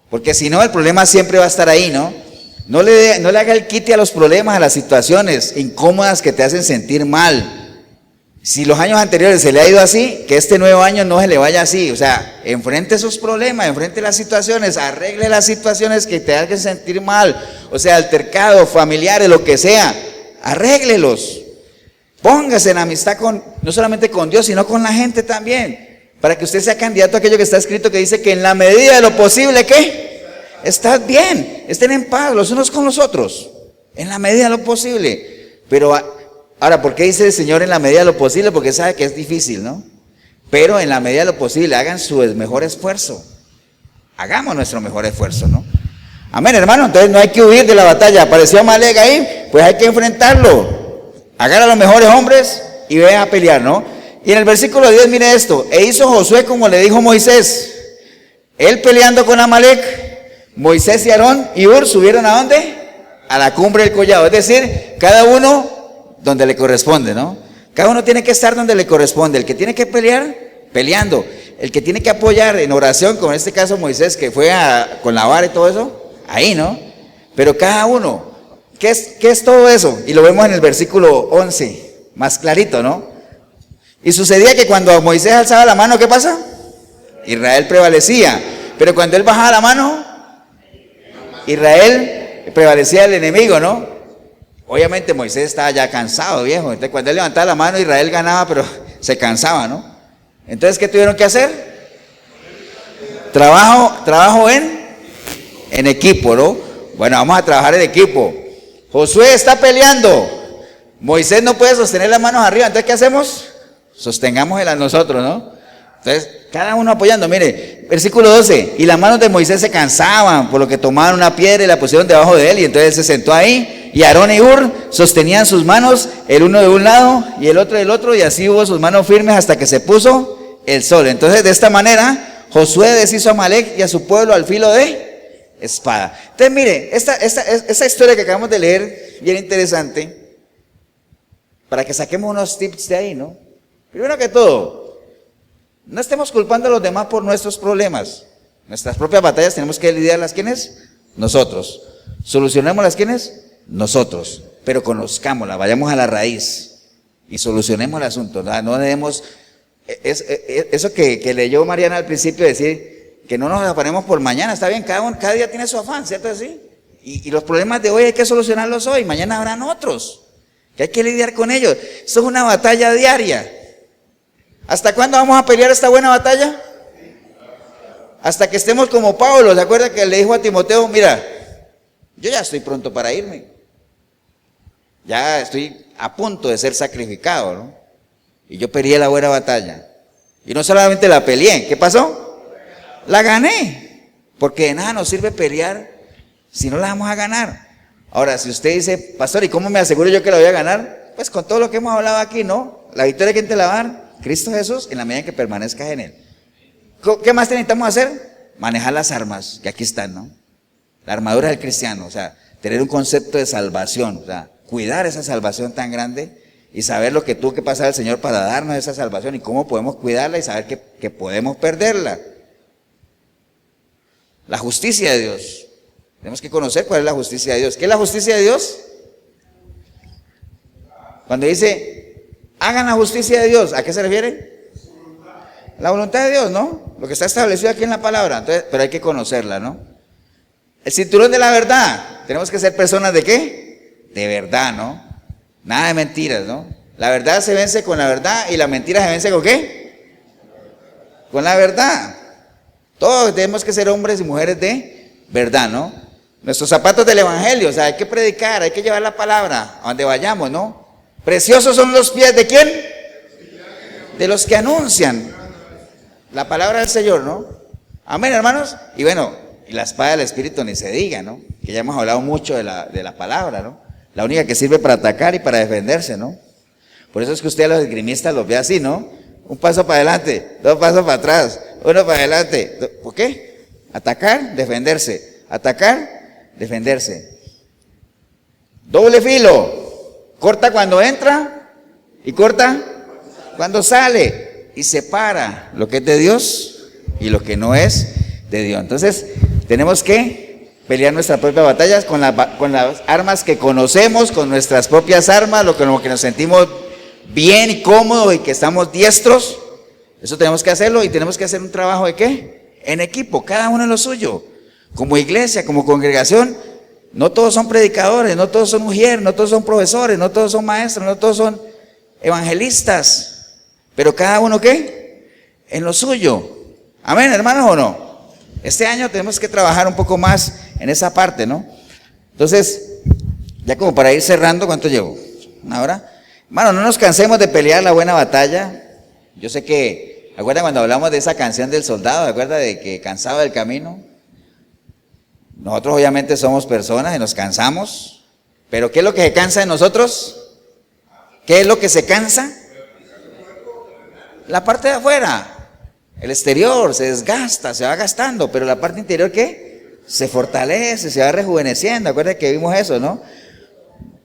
porque si no el problema siempre va a estar ahí, ¿no? No le haga el quite a los problemas, a las situaciones incómodas que te hacen sentir mal. Si los años anteriores se le ha ido así, que este nuevo año no se le vaya así. O sea, enfrente esos problemas, enfrente las situaciones, arregle las situaciones que te hagan sentir mal. O sea, altercados, familiares, lo que sea, arréglelos. Póngase en amistad no solamente con Dios, sino con la gente también. Para que usted sea candidato a aquello que está escrito que dice que en la medida de lo posible, ¿qué? Estad bien, estén en paz los unos con los otros. En la medida de lo posible. Pero ahora, ¿por qué dice el Señor en la medida de lo posible? Porque sabe que es difícil, ¿no? Pero en la medida de lo posible, hagan su mejor esfuerzo. Hagamos nuestro mejor esfuerzo, ¿no? Amén, hermano. Entonces no hay que huir de la batalla. Apareció Amalek ahí, pues hay que enfrentarlo. Agarra a los mejores hombres y ve a pelear, ¿no? Y en el versículo 10, mire esto. E hizo Josué como le dijo Moisés. Él peleando con Amalek, Moisés y Aarón y Hur subieron ¿a dónde? A la cumbre del collado. Es decir, cada uno donde le corresponde, ¿no? Cada uno tiene que estar donde le corresponde. El que tiene que pelear, peleando. El que tiene que apoyar en oración, como en este caso Moisés, que fue con la vara y todo eso, ahí, ¿no? Pero cada uno, ¿qué es todo eso? Y lo vemos en el versículo 11, más clarito, ¿no? Y sucedía que cuando Moisés alzaba la mano, ¿qué pasa? Israel prevalecía. Pero cuando él bajaba la mano, Israel prevalecía el enemigo, ¿no? Obviamente Moisés estaba ya cansado, viejo. Entonces cuando él levantaba la mano, Israel ganaba, pero se cansaba, ¿no? Entonces, ¿qué tuvieron que hacer? Trabajo en equipo, ¿no? Bueno, vamos a trabajar en equipo. Josué está peleando. Moisés no puede sostener las manos arriba. Entonces, ¿qué hacemos? Sostengámoslas nosotros, ¿no? Entonces, cada uno apoyando. Mire, versículo 12. Y las manos de Moisés se cansaban, por lo que tomaron una piedra y la pusieron debajo de él. Y entonces se sentó ahí. Y Aarón y Hur sostenían sus manos, el uno de un lado y el otro del otro. Y así hubo sus manos firmes hasta que se puso el sol. Entonces, de esta manera, Josué deshizo a Amalek y a su pueblo al filo de espada. Entonces, mire, esta historia que acabamos de leer, bien interesante, para que saquemos unos tips de ahí, ¿no? Primero que todo, no estemos culpando a los demás por nuestros problemas. Nuestras propias batallas tenemos que lidiarlas, ¿quiénes? Nosotros. Solucionémoslas, ¿quiénes? Nosotros. Pero conozcámoslas, vayamos a la raíz y solucionemos el asunto. No debemos, eso que leyó Mariana al principio, decir que no nos afanemos por mañana. Está bien, cada día tiene su afán, ¿cierto? ¿Sí? Y los problemas de hoy hay que solucionarlos hoy, mañana habrán otros, que hay que lidiar con ellos. Esto es una batalla diaria. ¿Hasta cuándo vamos a pelear esta buena batalla? Hasta que estemos como Pablo. ¿Se acuerda que le dijo a Timoteo, mira, yo ya estoy pronto para irme? Ya estoy a punto de ser sacrificado, ¿no? Y yo peleé la buena batalla. Y no solamente la peleé, ¿qué pasó? La gané. Porque de nada nos sirve pelear si no la vamos a ganar. Ahora, si usted dice, pastor, ¿y cómo me aseguro yo que la voy a ganar? Pues con todo lo que hemos hablado aquí, ¿no? La victoria, ¿quién te la va a dar? Cristo Jesús, en la medida en que permanezcas en Él. ¿Qué más necesitamos hacer? Manejar las armas, que aquí están, ¿no? La armadura del cristiano, o sea, tener un concepto de salvación, o sea, cuidar esa salvación tan grande y saber lo que tuvo que pasar el Señor para darnos esa salvación y cómo podemos cuidarla y saber que podemos perderla. La justicia de Dios. Tenemos que conocer cuál es la justicia de Dios. ¿Qué es la justicia de Dios? Cuando dice, hagan la justicia de Dios, ¿a qué se refiere? La voluntad de Dios, ¿no? Lo que está establecido aquí en la palabra. Entonces, pero hay que conocerla, ¿no? El cinturón de la verdad. Tenemos que ser personas ¿de qué? De verdad, ¿no? Nada de mentiras, ¿no? La verdad se vence con la verdad y la mentira se vence ¿con qué? Con la verdad. Todos tenemos que ser hombres y mujeres de verdad, ¿no? Nuestros zapatos del evangelio, o sea, hay que predicar, hay que llevar la palabra a donde vayamos, ¿no? Preciosos son los pies ¿de quién? De los que anuncian la palabra del Señor, ¿no? Amén, hermanos. Y bueno, y la espada del Espíritu ni se diga, ¿no? Que ya hemos hablado mucho de la palabra, ¿no? La única que sirve para atacar y para defenderse, ¿no? Por eso es que usted a los esgrimistas los ve así, ¿no? Un paso para adelante, dos pasos para atrás, uno para adelante. ¿Por qué? Atacar, defenderse. Atacar, defenderse. Doble filo. Corta cuando entra y corta cuando sale. Y separa lo que es de Dios y lo que no es de Dios. Entonces, tenemos que pelear nuestras propias batallas con las armas que conocemos, con nuestras propias armas, con lo que nos sentimos bien y cómodos y que estamos diestros. Eso tenemos que hacerlo y tenemos que hacer un trabajo ¿de qué? En equipo, cada uno en lo suyo. Como iglesia, como congregación, no todos son predicadores, no todos son mujeres, no todos son profesores, no todos son maestros, no todos son evangelistas. Pero cada uno ¿qué? En lo suyo. Amén, hermanos, ¿o no? Este año tenemos que trabajar un poco más en esa parte, ¿no? Entonces, ya como para ir cerrando, ¿cuánto llevo? ¿Una hora? Hermano, no nos cansemos de pelear la buena batalla. Yo sé que, ¿acuerdan cuando hablamos de esa canción del soldado? ¿Acuerdan de que cansado del camino? Nosotros obviamente somos personas y nos cansamos. Pero ¿qué es lo que se cansa de nosotros? ¿Qué es lo que se cansa? La parte de afuera. El exterior se desgasta, se va gastando, pero la parte interior ¿qué? Se fortalece, se va rejuveneciendo. Acuérdense que vimos eso, ¿no?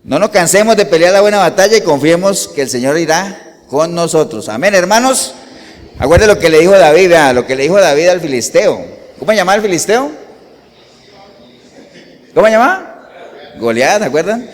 No nos cansemos de pelear la buena batalla y confiemos que el Señor irá con nosotros. Amén, hermanos. Acuérdense lo que le dijo David, ¿verdad? Lo que le dijo David al filisteo. ¿Cómo se llamaba el filisteo? ¿Cómo se llamaba? Goliat, ¿se acuerdan?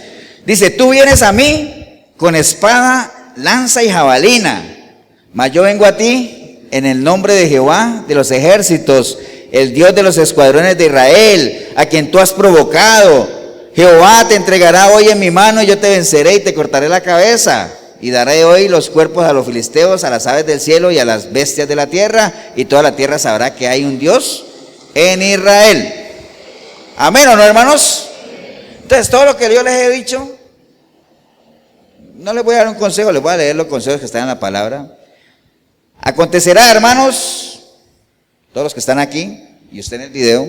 Dice, tú vienes a mí con espada, lanza y jabalina, mas yo vengo a ti en el nombre de Jehová de los ejércitos, el Dios de los escuadrones de Israel, a quien tú has provocado. Jehová te entregará hoy en mi mano y yo te venceré y te cortaré la cabeza. Y daré hoy los cuerpos a los filisteos, a las aves del cielo y a las bestias de la tierra, y toda la tierra sabrá que hay un Dios en Israel. Amén, ¿o no, hermanos? Entonces, todo lo que yo les he dicho, no les voy a dar un consejo, les voy a leer los consejos que están en la palabra. Acontecerá, hermanos, todos los que están aquí y usted en el video,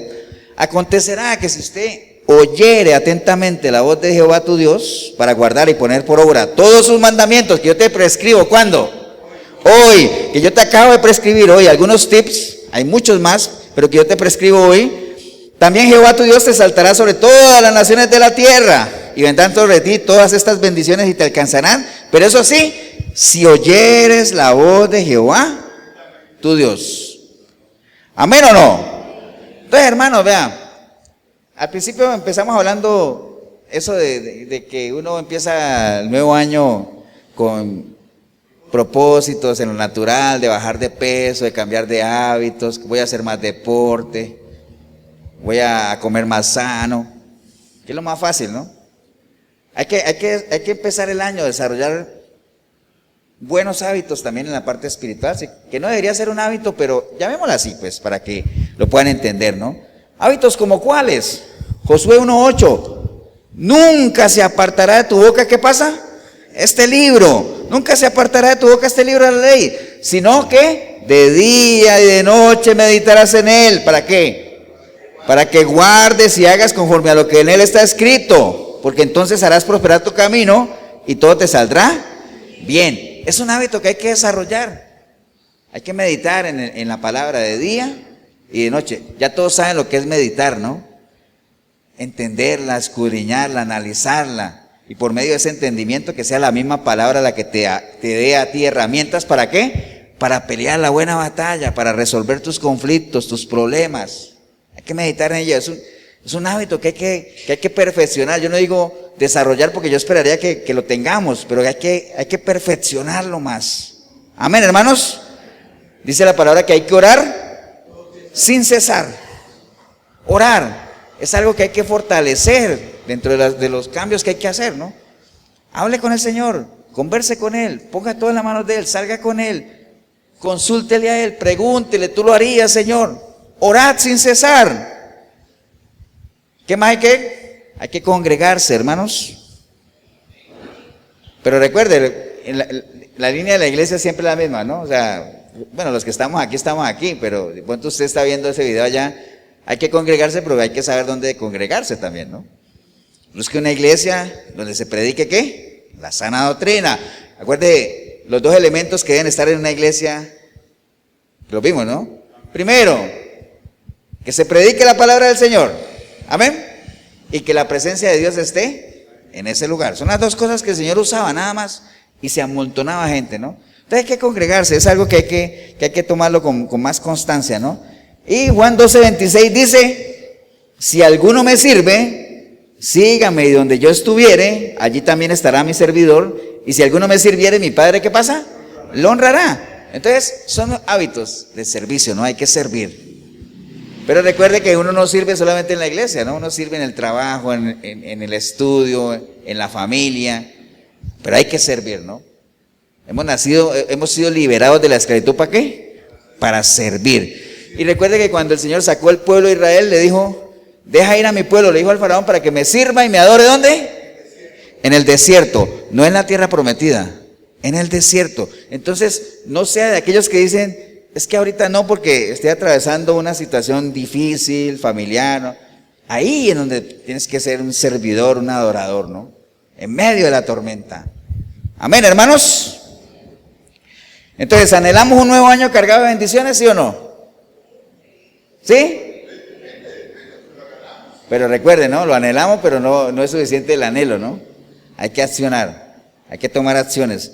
acontecerá que si usted oyere atentamente la voz de Jehová tu Dios para guardar y poner por obra todos sus mandamientos que yo te prescribo, ¿cuándo? Hoy, que yo te acabo de prescribir hoy, algunos tips, hay muchos más, pero que yo te prescribo hoy. También Jehová tu Dios te saltará sobre todas las naciones de la tierra y vendrán sobre ti todas estas bendiciones y te alcanzarán, pero eso sí, si oyeres la voz de Jehová tu Dios. ¿Amén o no? Entonces, hermanos, vean, al principio empezamos hablando eso de que uno empieza el nuevo año con propósitos en lo natural, de bajar de peso, de cambiar de hábitos, voy a hacer más deporte, voy a comer más sano, que es lo más fácil, ¿no? Hay que empezar el año a desarrollar buenos hábitos también en la parte espiritual, que no debería ser un hábito, pero llamémoslo así, pues, para que lo puedan entender, ¿no? Hábitos como ¿cuáles? Josué 1:8, Nunca se apartará de tu boca, ¿qué pasa? Este libro. Nunca se apartará de tu boca este libro de la ley, sino que de día y de noche meditarás en él. ¿Para qué? Para que guardes y hagas conforme a lo que en él está escrito, porque entonces harás prosperar tu camino y todo te saldrá bien. Es un hábito que hay que desarrollar. Hay que meditar en la palabra de día y de noche. Ya todos saben lo que es meditar, ¿no? Entenderla, escudriñarla, analizarla. Y por medio de ese entendimiento que sea la misma palabra la que te dé a ti herramientas. ¿Para qué? Para pelear la buena batalla, para resolver tus conflictos, tus problemas. Hay que meditar en ello. Es un hábito que hay que perfeccionar. Yo no digo desarrollar porque yo esperaría que lo tengamos, pero hay que perfeccionarlo más. Amén, hermanos. Dice la palabra que hay que orar sin cesar. Orar es algo que hay que fortalecer dentro de los cambios que hay que hacer, ¿no? Hable con el Señor, converse con Él, ponga todo en las manos de Él, salga con Él, consúltele a Él, pregúntele, tú lo harías, Señor. Orad sin cesar. ¿Qué más hay que? Hay que congregarse, hermanos. Pero recuerde, la línea de la iglesia siempre es la misma, ¿no? O sea, bueno, los que estamos aquí, pero de pronto usted está viendo ese video allá. Hay que congregarse, pero hay que saber dónde congregarse también, ¿no? No es que una iglesia donde se predique, ¿qué? La sana doctrina. Acuerde, los dos elementos que deben estar en una iglesia, lo vimos, ¿no? Primero, que se predique la palabra del Señor. Amén. Y que la presencia de Dios esté en ese lugar. Son las dos cosas que el Señor usaba, nada más. Y se amontonaba gente, ¿no? Entonces hay que congregarse, es algo que hay que tomarlo con más constancia, ¿no? Y Juan 12:26 dice, si alguno me sirve, sígame, y donde yo estuviere, allí también estará mi servidor, y si alguno me sirviere, mi Padre, ¿qué pasa? Lo honrará. Entonces son hábitos de servicio, ¿no? Hay que servir. Pero recuerde que uno no sirve solamente en la iglesia, ¿no? Uno sirve en el trabajo, en el estudio, en la familia, pero hay que servir, ¿no? Hemos sido liberados de la esclavitud, ¿para qué? Para servir. Y recuerde que cuando el Señor sacó el pueblo de Israel, le dijo, deja ir a mi pueblo, le dijo al faraón, para que me sirva y me adore, ¿dónde? En el desierto, no en la tierra prometida, en el desierto. Entonces, no sea de aquellos que dicen, es que ahorita no, porque estoy atravesando una situación difícil, familiar, ¿no? Ahí es donde tienes que ser un servidor, un adorador, ¿no? En medio de la tormenta. Amén, hermanos. Entonces, ¿anhelamos un nuevo año cargado de bendiciones, sí o no? ¿Sí? Pero recuerden, ¿no? Lo anhelamos, pero no es suficiente el anhelo, ¿no? Hay que accionar, hay que tomar acciones.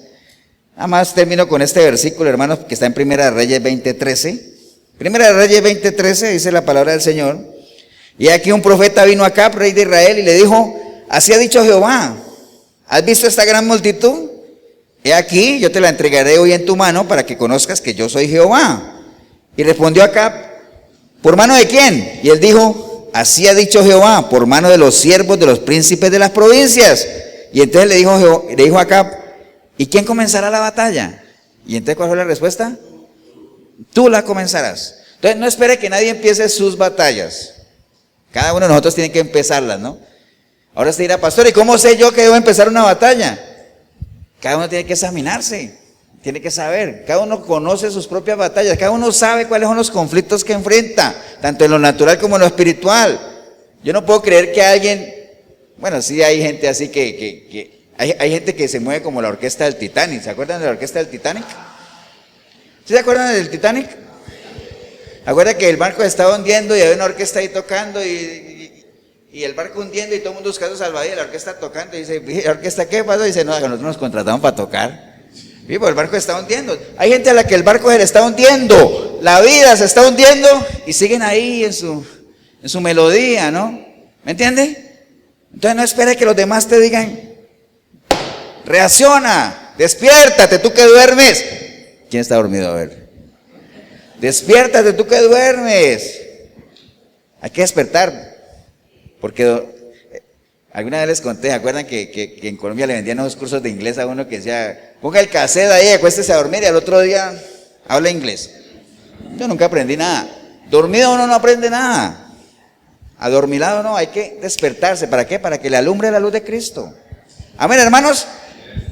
Nada más termino con este versículo, hermanos, que está en Primera de Reyes 20:13. Primera de Reyes 20:13 dice la palabra del Señor. Y aquí un profeta vino a Acab, rey de Israel, y le dijo, así ha dicho Jehová, ¿has visto esta gran multitud? He aquí, yo te la entregaré hoy en tu mano para que conozcas que yo soy Jehová. Y respondió Acab, ¿por mano de quién? Y él dijo, así ha dicho Jehová, por mano de los siervos de los príncipes de las provincias. Y entonces le dijo Acab, ¿y quién comenzará la batalla? Y entonces, ¿cuál fue la respuesta? Tú la comenzarás. Entonces, no espere que nadie empiece sus batallas. Cada uno de nosotros tiene que empezarlas, ¿no? Ahora usted dirá, pastor, ¿y cómo sé yo que debo empezar una batalla? Cada uno tiene que examinarse, tiene que saber. Cada uno conoce sus propias batallas, cada uno sabe cuáles son los conflictos que enfrenta, tanto en lo natural como en lo espiritual. Yo no puedo creer que alguien, bueno, sí hay gente así hay gente que se mueve como la orquesta del Titanic. ¿Se acuerdan de la orquesta del Titanic? ¿Sí se acuerdan del Titanic? Acuerda que el barco se estaba hundiendo y había una orquesta ahí tocando y el barco hundiendo y todo el mundo buscando salvavidas y la orquesta tocando y dice, ¿la orquesta qué pasó? Y dice, no, nosotros nos contratamos para tocar. Y pues el barco se está hundiendo. Hay gente a la que el barco se le está hundiendo, la vida se está hundiendo y siguen ahí en su melodía, ¿no? ¿Me entiende? Entonces no espere que los demás te digan, reacciona, despiértate, tú que duermes. ¿Quién está dormido? A ver. Despiértate, tú que duermes. Hay que despertar. Porque alguna vez les conté, ¿se acuerdan que en Colombia le vendían unos cursos de inglés a uno que decía, ponga el cassette ahí, acuéstese a dormir y al otro día habla inglés? Yo nunca aprendí nada. Dormido uno no aprende nada. Adormilado no, hay que despertarse. ¿Para qué? Para que le alumbre la luz de Cristo. Amén, hermanos.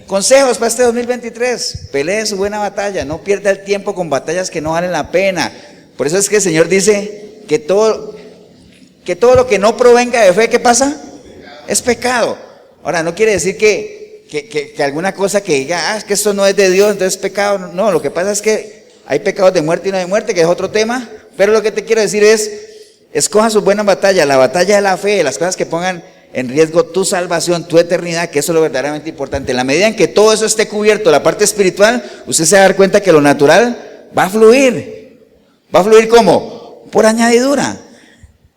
Consejos para este 2023. Pelee su buena batalla. No pierda el tiempo con batallas que no valen la pena. Por eso es que el Señor dice que todo lo que no provenga de fe, ¿qué pasa? Es pecado. Ahora, no quiere decir que alguna cosa que diga, es que esto no es de Dios, entonces es pecado. No, lo que pasa es que hay pecados de muerte y no de muerte, que es otro tema. Pero lo que te quiero decir es, escoja su buena batalla, la batalla de la fe, las cosas que pongan en riesgo tu salvación, tu eternidad, que eso es lo verdaderamente importante. En la medida en que todo eso esté cubierto, la parte espiritual, usted se va a dar cuenta que lo natural va a fluir. ¿Va a fluir cómo? Por añadidura.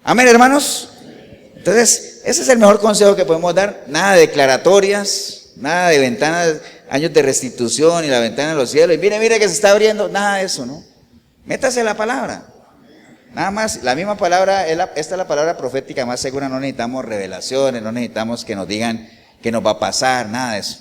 Amén, hermanos. Entonces, ese es el mejor consejo que podemos dar. Nada de declaratorias, nada de ventanas, años de restitución y la ventana de los cielos. Y mire que se está abriendo. Nada de eso, ¿no? Métase la palabra. Nada más, la misma palabra, esta es la palabra profética más segura. No necesitamos revelaciones, no necesitamos que nos digan que nos va a pasar, nada de eso.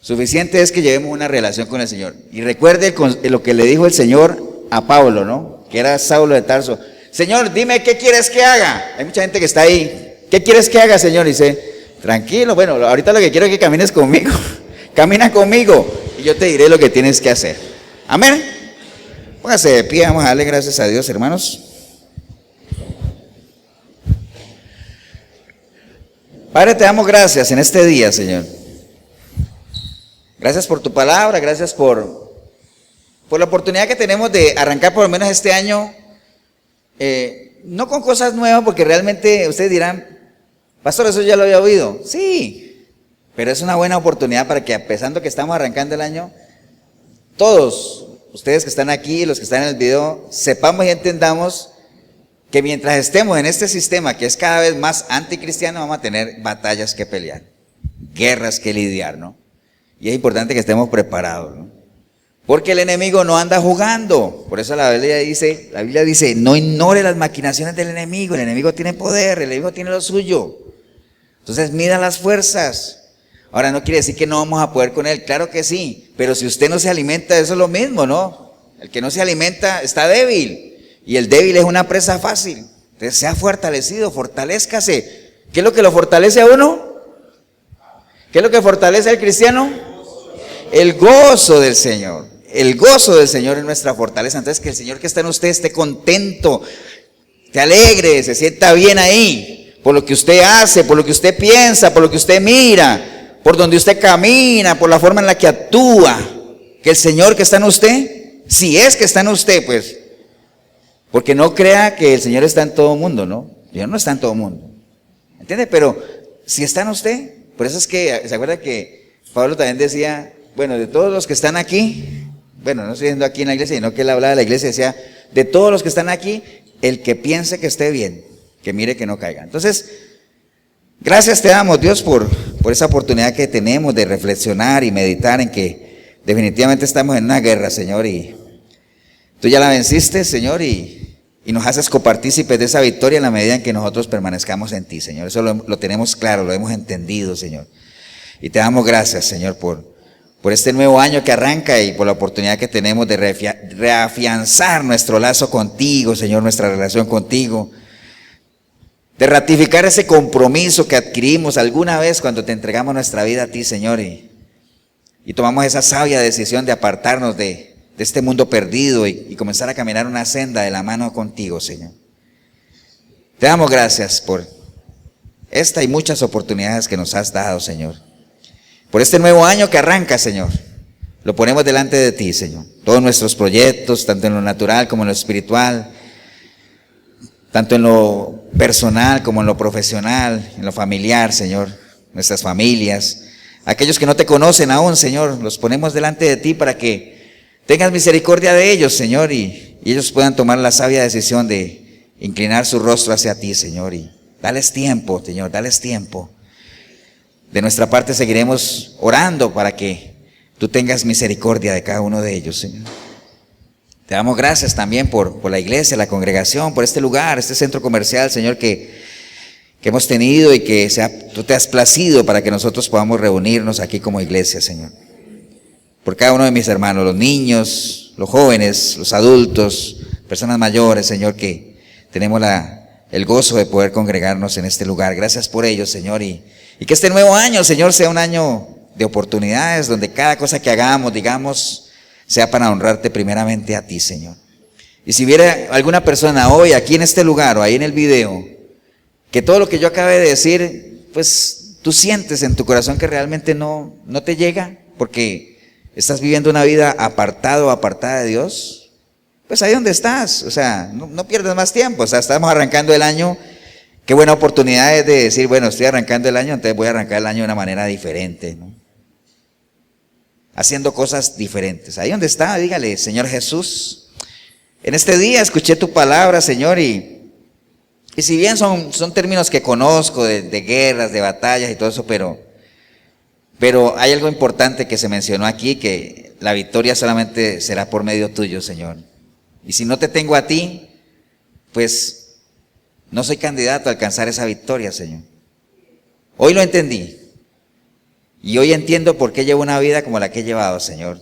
Suficiente es que llevemos una relación con el Señor. Y recuerde lo que le dijo el Señor a Pablo, ¿no? Que era Saulo de Tarso. Señor, dime qué quieres que haga. Hay mucha gente que está ahí. ¿Qué quieres que haga, Señor? Y dice, tranquilo, bueno, ahorita lo que quiero es que camines conmigo. Camina conmigo y yo te diré lo que tienes que hacer. Amén. Póngase de pie, vamos a darle gracias a Dios, hermanos. Padre, te damos gracias en este día, Señor. Gracias por tu palabra, gracias por la oportunidad que tenemos de arrancar por lo menos este año, no con cosas nuevas, porque realmente ustedes dirán, pastor, eso ya lo había oído. Sí, pero es una buena oportunidad para que, a pesar de que estamos arrancando el año, todos ustedes que están aquí, los que están en el video, sepamos y entendamos que mientras estemos en este sistema que es cada vez más anticristiano, vamos a tener batallas que pelear, guerras que lidiar, ¿no? Y es importante que estemos preparados, ¿no? Porque el enemigo no anda jugando. Por eso la Biblia dice, no ignore las maquinaciones del enemigo. El enemigo tiene poder, el enemigo tiene lo suyo. Entonces mida las fuerzas. Ahora, no quiere decir que no vamos a poder con él, claro que sí, pero si usted no se alimenta, eso es lo mismo, ¿no? El que no se alimenta está débil, y el débil es una presa fácil. Entonces sea fortalecido, fortalézcase. ¿Qué es lo que lo fortalece a uno? ¿Qué es lo que fortalece al cristiano? El gozo del Señor. El gozo del Señor es nuestra fortaleza. Entonces, que el Señor que está en usted esté contento, te alegre, se sienta bien ahí, por lo que usted hace, por lo que usted piensa, por lo que usted mira, por donde usted camina, por la forma en la que actúa. Que el Señor que está en usted, si es que está en usted, pues, porque no crea que el Señor está en todo el mundo, ¿no? El Señor no está en todo el mundo, ¿entiende? Pero si está en usted, por eso es que, ¿se acuerda que Pablo también decía, bueno, de todos los que están aquí, bueno, no estoy diciendo aquí en la iglesia, sino que él hablaba de la iglesia, decía, de todos los que están aquí, el que piense que esté bien, que mire que no caiga. Entonces, gracias te damos, Dios, por esa oportunidad que tenemos de reflexionar y meditar en que definitivamente estamos en una guerra, Señor, y tú ya la venciste, Señor, y nos haces copartícipes de esa victoria en la medida en que nosotros permanezcamos en ti, Señor. Eso lo tenemos claro, lo hemos entendido, Señor. Y te damos gracias, Señor, por este nuevo año que arranca y por la oportunidad que tenemos de reafianzar nuestro lazo contigo, Señor, nuestra relación contigo, de ratificar ese compromiso que adquirimos alguna vez cuando te entregamos nuestra vida a ti, Señor, y tomamos esa sabia decisión de apartarnos de este mundo perdido y comenzar a caminar una senda de la mano contigo, Señor. Te damos gracias por esta y muchas oportunidades que nos has dado, Señor. Por este nuevo año que arranca, Señor. Lo ponemos delante de ti, Señor. Todos nuestros proyectos, tanto en lo natural como en lo espiritual, tanto en lo personal como en lo profesional, en lo familiar, Señor, nuestras familias, aquellos que no te conocen aún, Señor, los ponemos delante de ti para que tengas misericordia de ellos, Señor, y ellos puedan tomar la sabia decisión de inclinar su rostro hacia ti, Señor, y dales tiempo, Señor, dales tiempo. De nuestra parte seguiremos orando para que tú tengas misericordia de cada uno de ellos, Señor. Te damos gracias también por la iglesia, la congregación, por este lugar, este centro comercial, Señor, que hemos tenido y que tú te has placido para que nosotros podamos reunirnos aquí como iglesia, Señor. Por cada uno de mis hermanos, los niños, los jóvenes, los adultos, personas mayores, Señor, que tenemos la el gozo de poder congregarnos en este lugar. Gracias por ello, Señor, y que este nuevo año, Señor, sea un año de oportunidades, donde cada cosa que hagamos, digamos, sea para honrarte primeramente a ti, Señor. Y si hubiera alguna persona hoy aquí en este lugar o ahí en el video, que todo lo que yo acabé de decir, pues tú sientes en tu corazón que realmente no te llega, porque estás viviendo una vida apartado o apartada de Dios, pues ahí donde estás, o sea, no pierdas más tiempo. O sea, estamos arrancando el año. Qué buena oportunidad es de decir, bueno, estoy arrancando el año, entonces voy a arrancar el año de una manera diferente, ¿no? Haciendo cosas diferentes. Ahí donde está, dígale: Señor Jesús, en este día escuché tu palabra, Señor, y si bien son términos que conozco de guerras, de batallas y todo eso, pero hay algo importante que se mencionó aquí, que la victoria solamente será por medio tuyo, Señor. Y si no te tengo a ti, pues no soy candidato a alcanzar esa victoria, Señor. Hoy lo entendí. Y hoy entiendo por qué llevo una vida como la que he llevado, Señor.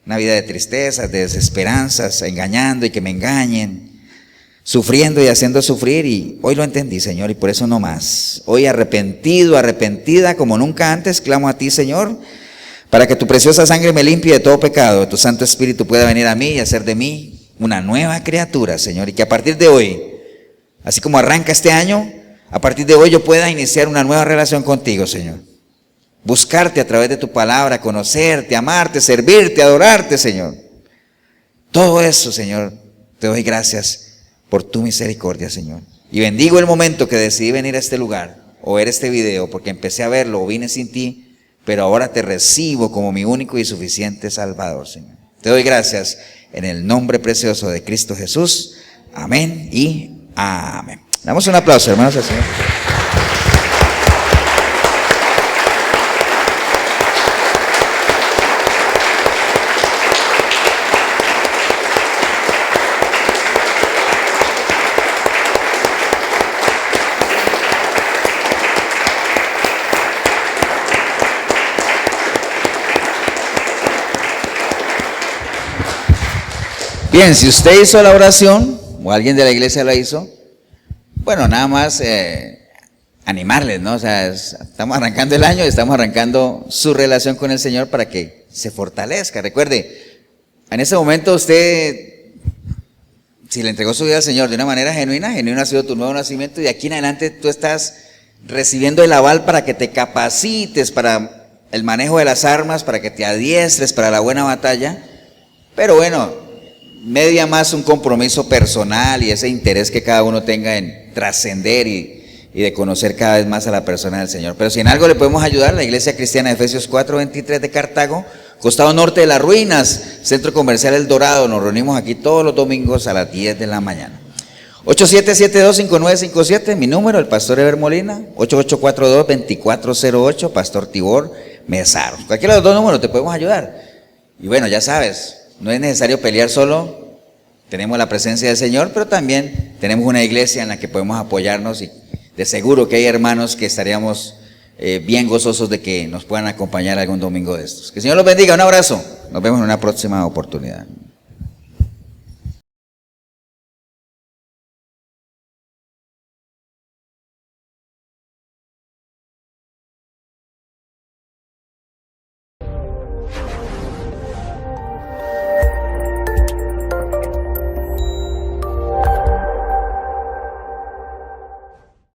Una vida de tristezas, de desesperanzas, engañando y que me engañen, sufriendo y haciendo sufrir. Y hoy lo entendí, Señor, y por eso no más. Hoy arrepentido, arrepentida como nunca antes, clamo a ti, Señor, para que tu preciosa sangre me limpie de todo pecado, tu Santo Espíritu pueda venir a mí y hacer de mí una nueva criatura, Señor, y que a partir de hoy, así como arranca este año, a partir de hoy yo pueda iniciar una nueva relación contigo, Señor. Buscarte a través de tu palabra, conocerte, amarte, servirte, adorarte, Señor. Todo eso, Señor, te doy gracias por tu misericordia, Señor. Y bendigo el momento que decidí venir a este lugar o ver este video, porque empecé a verlo o vine sin ti, pero ahora te recibo como mi único y suficiente Salvador, Señor. Te doy gracias en el nombre precioso de Cristo Jesús. Amén y amén. Damos un aplauso, hermanos, al Señor. Bien, si usted hizo la oración o alguien de la iglesia la hizo, bueno, nada más animarles, ¿no? O sea, estamos arrancando el año y estamos arrancando su relación con el Señor para que se fortalezca. Recuerde, en ese momento usted, si le entregó su vida al Señor de una manera genuina, genuino ha sido tu nuevo nacimiento, y de aquí en adelante tú estás recibiendo el aval para que te capacites para el manejo de las armas, para que te adiestres para la buena batalla. Pero bueno, media más un compromiso personal y ese interés que cada uno tenga en trascender y de conocer cada vez más a la persona del Señor. Pero si en algo le podemos ayudar, la Iglesia Cristiana de Efesios 4:23 de Cartago, costado norte de las ruinas, Centro Comercial El Dorado. Nos reunimos aquí todos los domingos a las 10 de la mañana. 8772-5957, mi número, el pastor Eber Molina. 8842-2408, pastor Tibor Mesaros. Cualquiera de los dos números te podemos ayudar. Y bueno, ya sabes, no es necesario pelear solo. Tenemos la presencia del Señor, pero también tenemos una iglesia en la que podemos apoyarnos, y de seguro que hay hermanos que estaríamos bien gozosos de que nos puedan acompañar algún domingo de estos. Que el Señor los bendiga, un abrazo. Nos vemos en una próxima oportunidad.